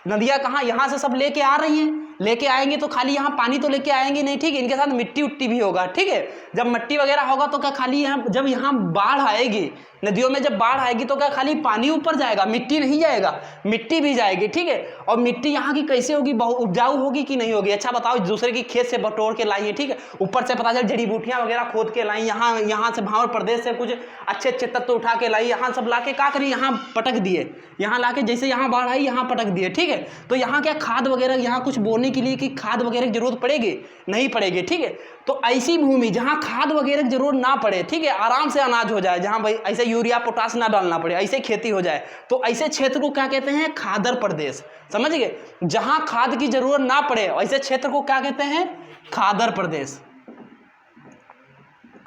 नदियाँ कहाँ, यहाँ से सब लेके आ रही हैं, लेके आएंगे तो खाली यहाँ पानी तो लेके आएंगे नहीं, ठीक है, इनके साथ मिट्टी उट्टी भी होगा, ठीक है। जब मिट्टी वगैरह होगा तो क्या खाली यहाँ, जब यहाँ बाढ़ आएगी नदियों में, जब बाढ़ आएगी तो क्या खाली पानी ऊपर जाएगा, मिट्टी नहीं जाएगा, मिट्टी भी जाएगी, ठीक है। और मिट्टी यहाँ की कैसे होगी, बहुत उपजाऊ होगी कि नहीं होगी, अच्छा बताओ, दूसरे की खेत से बटोर के लाई है, ठीक है, ऊपर से पता चल जड़ी बूटियाँ वगैरह खोद के लाई, यहाँ से भावर प्रदेश से कुछ अच्छे अच्छे तत्व उठा के लाई, यहाँ सब ला के क्या करी, यहाँ पटक दिए, यहाँ ला के जैसे यहाँ बाढ़ आई यहाँ पटक दिए, ठीक है। तो यहाँ क्या खाद वगैरह, यहाँ कुछ बोने के लिए कि खाद वगैरह की जरूरत पड़ेगी, नहीं पड़ेगी, ठीक है। तो ऐसी भूमि जहाँ खाद वगैरह की जरूरत ना पड़े, ठीक है, आराम से अनाज हो जाए, जहाँ भाई ऐसे यूरिया पोटास ना डालना पड़े, ऐसे खेती हो जाए, तो ऐसे क्षेत्र को क्या कहते हैं, खादर प्रदेश, समझ गए। जहाँ खाद की जरूरत ना पड़े ऐसे क्षेत्र को क्या कहते हैं, खादर प्रदेश,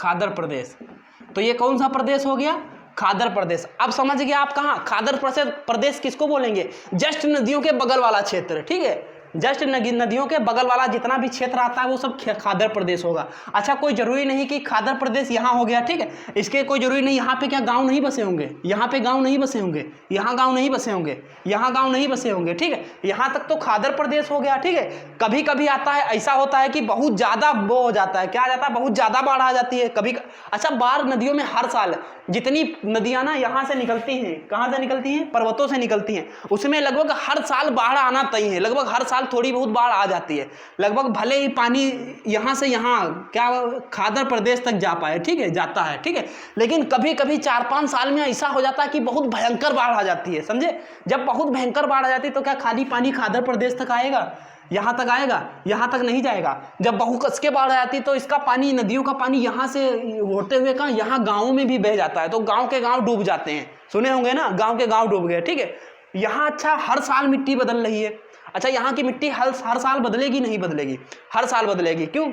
खादर प्रदेश। तो ये कौन सा प्रदेश हो गया, खादर प्रदेश। अब समझ गए आप कहाँ, खादर प्रदेश किसको बोलेंगे, जस्ट नदियों के बगल वाला क्षेत्र, ठीक है, जस्ट नदियों के बगल वाला जितना भी क्षेत्र आता है वो सब खादर प्रदेश होगा। अच्छा, कोई जरूरी नहीं कि खादर प्रदेश यहाँ हो गया, ठीक है, इसके कोई जरूरी नहीं। यहाँ पे क्या गांव नहीं बसे होंगे, यहाँ पे गांव नहीं बसे होंगे, यहाँ गांव नहीं बसे होंगे, यहाँ गांव नहीं बसे होंगे, ठीक है, यहाँ तक तो खादर प्रदेश हो गया, ठीक है। कभी कभी आता है, ऐसा होता है कि बहुत ज़्यादा वो हो जाता है, क्या आ जाता है, बहुत ज़्यादा बाढ़ आ जाती है कभी। अच्छा, बाढ़ नदियों में हर साल जितनी नदियाँ ना यहाँ से निकलती हैं, कहाँ से निकलती हैं, पर्वतों से निकलती हैं, उसमें लगभग हर साल बाढ़ आना तय है। लगभग हर साल थोड़ी बहुत बाढ़ आ जाती है, लगभग भले ही पानी यहाँ से यहाँ क्या खादर प्रदेश तक जा पाए, ठीक है, जाता है, ठीक है, लेकिन कभी कभी 4-5 साल में ऐसा हो जाता है कि बहुत भयंकर बाढ़ आ जाती है, समझे। जब बहुत भयंकर बाढ़ आ जाती है तो क्या खाली पानी खादर प्रदेश तक आएगा, यहाँ तक आएगा, यहाँ तक नहीं जाएगा। जब बहुकस के बाढ़ आती है तो इसका पानी, नदियों का पानी यहाँ से होते हुए कहाँ, यहाँ गाँव में भी बह जाता है, तो गाँव के गाँव डूब जाते हैं, सुने होंगे ना, गाँव के गाँव डूब गए, ठीक है। यहाँ अच्छा हर साल मिट्टी बदल रही है। अच्छा, यहाँ की मिट्टी हर साल बदलेगी, नहीं बदलेगी, हर साल बदलेगी। क्यों?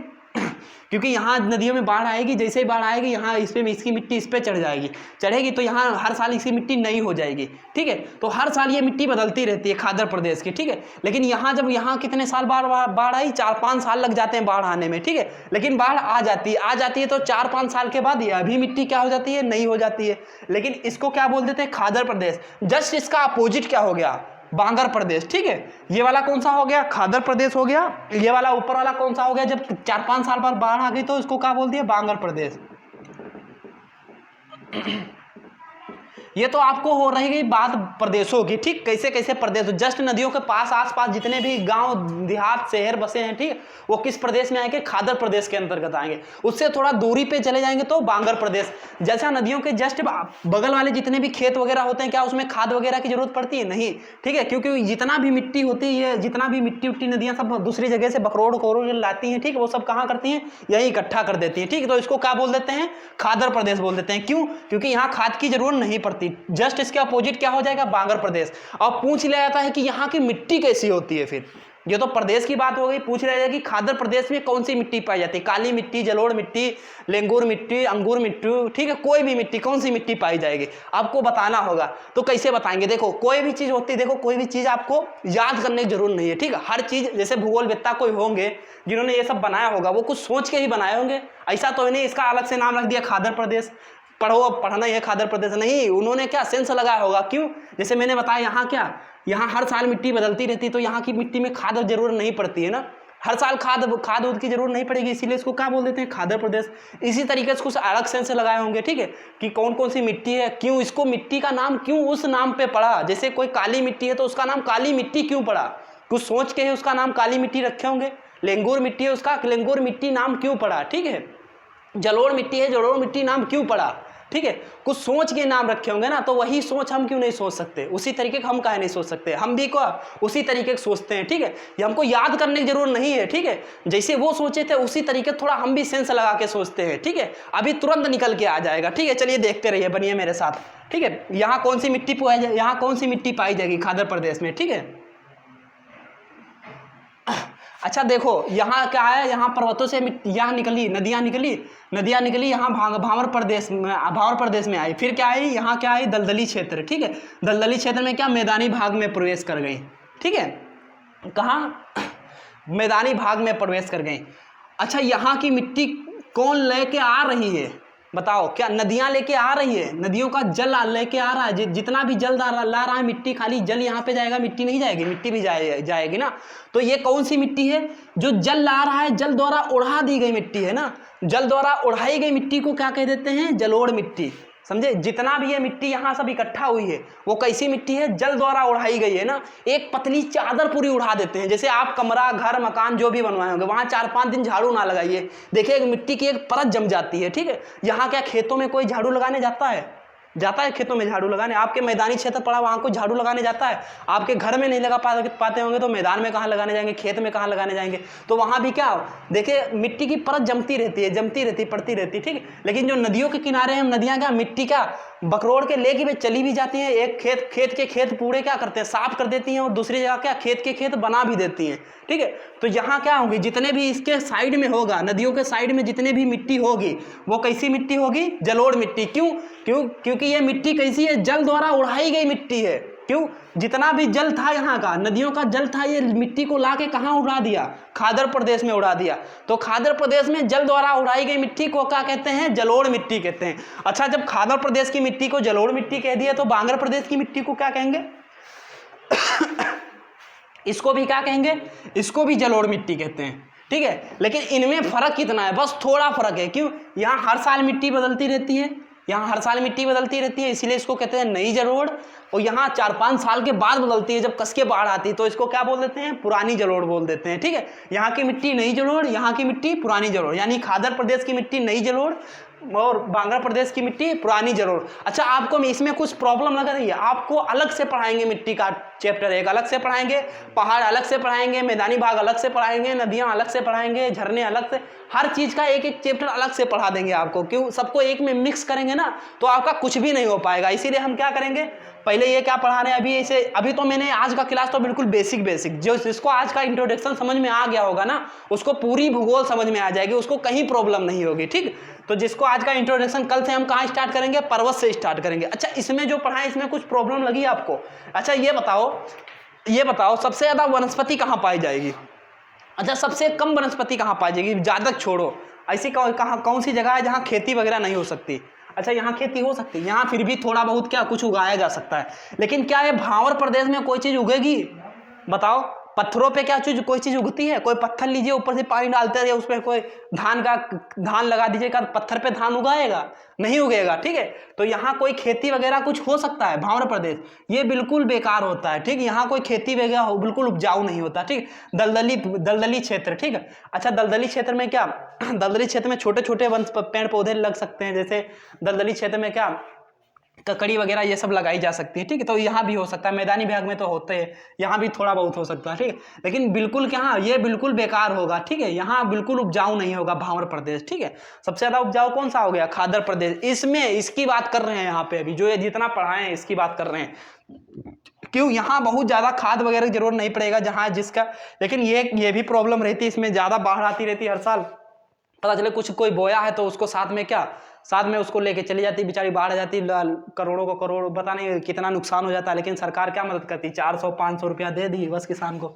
क्योंकि यहाँ नदियों में बाढ़ आएगी, जैसे ही बाढ़ आएगी यहाँ इसकी मिट्टी इस पर चढ़ेगी तो यहाँ हर साल इसकी मिट्टी नई हो जाएगी, ठीक है। तो हर साल ये मिट्टी बदलती रहती है खादर प्रदेश की, ठीक है। लेकिन यहाँ जब यहाँ कितने साल बाढ़ आई, 4-5 साल लग जाते हैं बाढ़ आने में, ठीक है, लेकिन बाढ़ आ जाती है तो 4-5 साल के बाद ये अभी मिट्टी क्या हो जाती है, नई हो जाती है। लेकिन इसको क्या बोल देते हैं, खादर प्रदेश। जस्ट इसका अपोजिट क्या हो गया, बांगर प्रदेश, ठीक है। ये वाला कौन सा हो गया, खादर प्रदेश हो गया। ये वाला ऊपर वाला कौन सा हो गया, जब 4-5 साल बाद बाढ़ आ गई तो इसको क्या बोल दिया, बांगर प्रदेश। ये तो आपको हो रही गई बात प्रदेशों की, ठीक, कैसे कैसे प्रदेश, जस्ट नदियों के पास आसपास जितने भी गांव देहात शहर बसे हैं, ठीक, वो किस प्रदेश में आएंगे, खादर प्रदेश के अंतर्गत आएंगे। उससे थोड़ा दूरी पे चले जाएंगे तो बांगर प्रदेश। जैसा नदियों के जस्ट बगल वाले जितने भी खेत वगैरह होते हैं, क्या उसमें खाद वगैरह की जरूरत पड़ती है, नहीं, ठीक है, क्योंकि जितना भी मिट्टी होती है, जितना भी मिट्टी उट्टी नदियाँ सब दूसरी जगह से बकरोड़ लाती हैं, ठीक, वो सब कहाँ करती हैं, यही इकट्ठा कर देती हैं, ठीक। तो इसको क्या बोल देते हैं, खादर प्रदेश बोल देते हैं। क्यों? क्योंकि यहाँ खाद की जरूरत नहीं पड़ती। जस्ट इसके अपोजिट क्या हो जाएगा, बांगर प्रदेश। और पूछ लिया जाता है कि यहाँ की मिट्टी कैसी होती है, फिर ये तो प्रदेश की बात हो गई, पूछ लिया जाएगा कि खादर प्रदेश में कौन सी मिट्टी पाई जाती है, काली मिट्टी, जलोढ़ मिट्टी, लेंगुर मिट्टी, अंगूर मिट्टी, ठीक है, कोई भी मिट्टी, कौन सी मिट्टी पाई जाएगी आपको बताना होगा। तो कैसे बताएंगे, देखो कोई भी चीज होती है, देखो कोई भी चीज आपको याद करने की जरूरत नहीं है, ठीक है। हर चीज, जैसे भूगोलवेत्ता कोई होंगे जिन्होंने ये सब बनाया होगा, वो कुछ सोच के ही बनाए होंगे, ऐसा तो नहीं इसका अलग से नाम रख दिया खादर प्रदेश, पढ़ो, पढ़ना ही है खादर प्रदेश, नहीं, उन्होंने क्या सेंस लगाया होगा। क्यों? जैसे मैंने बताया, यहाँ क्या, यहाँ हर साल मिट्टी बदलती रहती है, तो यहाँ की मिट्टी में खाद जरूरत नहीं पड़ती है ना, हर साल खाद की जरूरत नहीं पड़ेगी, इसीलिए इसको क्या बोल देते हैं, खादर प्रदेश। इसी तरीके से कुछ अलग सेंस लगाए होंगे, ठीक है, कि कौन कौन सी मिट्टी है, क्यों इसको मिट्टी का नाम क्यों उस नाम पे पड़ा। जैसे कोई काली मिट्टी है तो उसका नाम काली मिट्टी क्यों पड़ा, कुछ सोच के ही उसका नाम काली मिट्टी रखे होंगे। लेंगुर मिट्टी है, उसका लेंगुर मिट्टी नाम क्यों पड़ा, ठीक है। जलोढ़ मिट्टी है, जलोढ़ मिट्टी नाम क्यों पड़ा, ठीक है, कुछ सोच के नाम रखे होंगे ना। तो वही सोच हम क्यों नहीं सोच सकते, उसी तरीके का हम काहे नहीं सोच सकते, हम भी को उसी तरीके से सोचते हैं, ठीक है। ये हमको याद करने की जरूरत नहीं है, ठीक है, जैसे वो सोचे थे उसी तरीके थोड़ा हम भी सेंस लगा के सोचते हैं, ठीक है, अभी तुरंत निकल के आ जाएगा, ठीक है। चलिए देखते रहिए, बनिए मेरे साथ, ठीक है। यहाँ कौन सी मिट्टी पाई जाएगी, यहाँ कौन सी मिट्टी पाई जाएगी खादर प्रदेश में, ठीक है। अच्छा देखो, यहाँ क्या है, यहाँ पर्वतों से यहाँ निकली, नदियाँ निकली यहाँ भावर प्रदेश में आई, फिर क्या आई, यहाँ क्या आई, दलदली क्षेत्र, ठीक है। दलदली क्षेत्र में क्या, मैदानी भाग में प्रवेश कर गई, ठीक है, कहाँ, मैदानी भाग में प्रवेश कर गई। अच्छा, यहाँ की मिट्टी कौन लेके आ रही है, बताओ, क्या नदियाँ लेके आ रही है, नदियों का जल लेके आ रहा है, जितना भी जल ला रहा है, मिट्टी खाली जल यहाँ पे जाएगा, मिट्टी नहीं जाएगी, मिट्टी भी जाएगी ना। तो ये कौन सी मिट्टी है, जो जल ला रहा है, जल द्वारा उड़ा दी गई मिट्टी है ना, जल द्वारा उड़ाई गई मिट्टी को क्या कह देते हैं, जलोढ़ मिट्टी, समझे। जितना भी ये मिट्टी यहाँ सब इकट्ठा हुई है, वो कैसी मिट्टी है, जल द्वारा उड़ाई गई है ना, एक पतली चादर पूरी उड़ा देते हैं। जैसे आप कमरा, घर, मकान जो भी बनवाए होंगे, वहाँ 4-5 दिन झाड़ू ना लगाइए, देखिए मिट्टी की एक परत जम जाती है, ठीक है। यहाँ क्या खेतों में कोई झाड़ू लगाने जाता है खेतों में झाड़ू लगाने, आपके मैदानी क्षेत्र पड़ा वहाँ कोई झाड़ू लगाने जाता है, आपके घर में नहीं लगा पाते होंगे तो मैदान में कहाँ लगाने जाएंगे, खेत में कहाँ लगाने जाएंगे। तो वहाँ भी क्या, देखिए मिट्टी की परत जमती रहती, पड़ती रहती, ठीक है। लेकिन जो नदियों के किनारे हैं, नदियाँ क्या, मिट्टी क्या बकरोड़ के लेके वे चली भी जाती हैं, एक खेत पूरे क्या करते हैं, साफ कर देती हैं, और दूसरी जगह क्या खेत के खेत बना भी देती हैं, ठीक है। तो यहाँ क्या होगी, जितने भी इसके साइड में होगा, नदियों के साइड में जितने भी मिट्टी होगी, वो कैसी मिट्टी होगी, जलोढ़ मिट्टी। क्यों? क्योंकि ये मिट्टी कैसी है, जल द्वारा उड़ाई गई मिट्टी है, क्यों? जितना भी जल था यहाँ का, नदियों का जल था, ये मिट्टी को ला के कहाँ उड़ा दिया? खादर प्रदेश में उड़ा दिया। तो खादर प्रदेश में जल द्वारा उड़ाई गई मिट्टी को क्या कहते हैं? जलोढ़ मिट्टी कहते हैं। अच्छा, जब खादर प्रदेश की मिट्टी को जलोढ़ मिट्टी कह दिया तो बांगर प्रदेश की मिट्टी को क्या कहेंगे? इसको भी क्या कहेंगे? इसको भी जलोढ़ मिट्टी कहते हैं, ठीक है। लेकिन इनमें फर्क कितना है? बस थोड़ा फर्क है। क्यों? यहाँ हर साल मिट्टी बदलती रहती है, यहाँ हर साल मिट्टी बदलती रहती है, इसीलिए इसको कहते हैं नई जलोढ़। और यहाँ 4-5 साल के बाद बदलती है, जब कस के बाढ़ आती है तो इसको क्या बोल देते हैं? पुरानी जलोढ़ बोल देते हैं, ठीक है। यहाँ की मिट्टी नई जलोढ़, यहाँ की मिट्टी पुरानी जलोढ़, यानी खादर प्रदेश की मिट्टी नई जलोढ़ और बांग्ला प्रदेश की मिट्टी पुरानी जलोढ़। अच्छा, आपको इसमें कुछ प्रॉब्लम लग रही है? आपको अलग से पढ़ाएंगे, मिट्टी का चैप्टर एक अलग से पढ़ाएंगे, पहाड़ अलग से पढ़ाएंगे, मैदानी भाग अलग से पढ़ाएंगे, नदियां अलग से पढ़ाएंगे, झरने अलग से, हर चीज का एक एक चैप्टर अलग से पढ़ा देंगे आपको। क्यों? सबको एक में मिक्स करेंगे ना तो आपका कुछ भी नहीं हो पाएगा। इसीलिए हम क्या करेंगे, पहले ये क्या पढ़ा रहे हैं अभी इसे, अभी तो मैंने आज का क्लास तो बिल्कुल बेसिक जो जिसको आज का इंट्रोडक्शन समझ में आ गया होगा ना, उसको पूरी भूगोल समझ में आ जाएगी, उसको कहीं प्रॉब्लम नहीं होगी, ठीक। तो जिसको आज का इंट्रोडक्शन, कल से हम कहाँ स्टार्ट करेंगे? पर्वत से स्टार्ट करेंगे। अच्छा, इसमें जो पढ़ा है इसमें कुछ प्रॉब्लम लगी आपको? अच्छा, ये बताओ सबसे ज्यादा वनस्पति कहाँ पाई जाएगी? अच्छा, सबसे कम वनस्पति कहाँ पाई जाएगी? ज्यादा छोड़ो, ऐसी कौन सी जगह है जहाँ खेती वगैरह नहीं हो सकती? अच्छा, यहाँ खेती हो सकती है, यहाँ फिर भी थोड़ा बहुत क्या कुछ उगाया जा सकता है। लेकिन क्या ये भावर प्रदेश में कोई चीज उगेगी? बताओ, पत्थरों पे क्या चीज, कोई चीज उगती है? कोई पत्थर लीजिए, ऊपर से पानी डालते रहिए, उस पर कोई धान लगा दीजिएगा, पत्थर पे धान उगाएगा? नहीं उगेगा, ठीक है। तो यहाँ कोई खेती वगैरह कुछ हो सकता है? भावर प्रदेश ये बिल्कुल बेकार होता है, ठीक। यहाँ कोई खेती वगैरह बिल्कुल उपजाऊ नहीं होता, ठीक। दलदली क्षेत्र, ठीक है। अच्छा, दलदली क्षेत्र में क्या, दलदली क्षेत्र में छोटे छोटे पेड़ पौधे लग सकते हैं, जैसे दलदली क्षेत्र में क्या ककड़ी वगैरह ये सब लगाई जा सकती है, ठीक है। तो यहाँ भी हो सकता है, मैदानी भाग में तो होते हैं, यहाँ भी थोड़ा बहुत हो सकता है, ठीक है। लेकिन बिल्कुल क्या, ये बिल्कुल बेकार होगा, ठीक है। यहाँ बिल्कुल उपजाऊ नहीं होगा भावर प्रदेश, ठीक है। सबसे ज्यादा उपजाऊ कौन सा हो गया? खादर प्रदेश। इसमें इसकी बात कर रहे हैं यहाँ पे, अभी जो ये जितना पढ़ाए हैं इसकी बात कर रहे हैं। क्यों? यहाँ बहुत ज्यादा खाद वगैरह की जरूरत नहीं पड़ेगा जहाँ जिसका, लेकिन ये भी प्रॉब्लम रहती है, इसमें ज्यादा बाढ़ आती रहती है हर साल। पता चले कुछ कोई बोया है तो उसको साथ में उसको लेके चली जाती, बेचारी बाढ़ आ जाती, करोड़ों को करोड़, पता नहीं कितना नुकसान हो जाता है। लेकिन सरकार क्या मदद करती? 400-500 रुपया दे दी बस किसान को,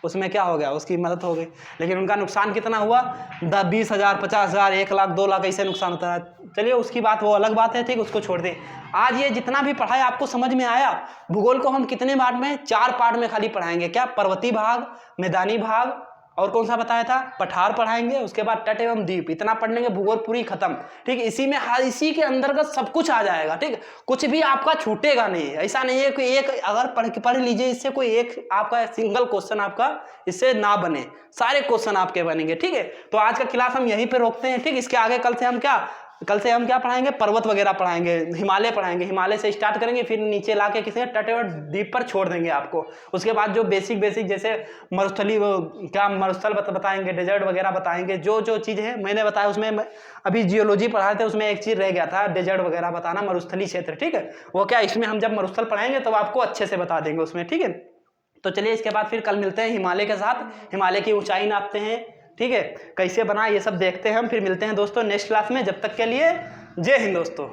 उसमें क्या हो गया? उसकी मदद हो गई। लेकिन उनका नुकसान कितना हुआ? 10-20 हज़ार, 50 हज़ार, 1 लाख, 2 लाख ऐसे नुकसान होता है। चलिए उसकी बात, वो अलग बात है, ठीक, उसको छोड़ दें। आज ये जितना भी पढ़ाया आपको समझ में आया? भूगोल को हम कितने पार्ट में? 4 पार्ट में खाली पढ़ाएंगे। क्या? पर्वतीय भाग, मैदानी भाग, और कौन सा बताया था? पठार पढ़ाएंगे, उसके बाद तट एवं द्वीप। इतना पढ़ लेंगे, भूगोल पूरी खत्म, ठीक। इसी में इसी के अंतर्गत सब कुछ आ जाएगा, ठीक। कुछ भी आपका छूटेगा नहीं। ऐसा नहीं है कि एक अगर पढ़ लीजिए, इससे कोई एक आपका सिंगल क्वेश्चन आपका इससे ना बने, सारे क्वेश्चन आपके बनेंगे, ठीक है। तो आज का क्लास हम यहीं पे रोकते हैं, ठीक। इसके आगे कल से हम क्या पढ़ाएंगे? पर्वत वगैरह पढ़ाएंगे, हिमालय पढ़ाएंगे। हिमालय से स्टार्ट करेंगे, फिर नीचे लाके किसी तट और द्वीप पर छोड़ देंगे आपको। उसके बाद जो बेसिक जैसे मरुस्थल बताएंगे, डेजर्ट वगैरह बताएंगे। जो चीज़ है मैंने बताया, उसमें अभी जियोलॉजी पढ़ाए थे, उसमें एक चीज़ रह गया था, डेजर्ट वगैरह बताना, मरुस्थलीय क्षेत्र, ठीक है। वो क्या, इसमें हम जब मरुस्थल पढ़ाएंगे तब आपको अच्छे से बता देंगे उसमें, ठीक है। तो चलिए इसके बाद फिर कल मिलते हैं हिमालय के साथ, हिमालय की ऊंचाई नापते हैं, ठीक है, कैसे बना ये सब देखते हैं हम। फिर मिलते हैं दोस्तों नेक्स्ट क्लास में। जब तक के लिए जय हिंद दोस्तों।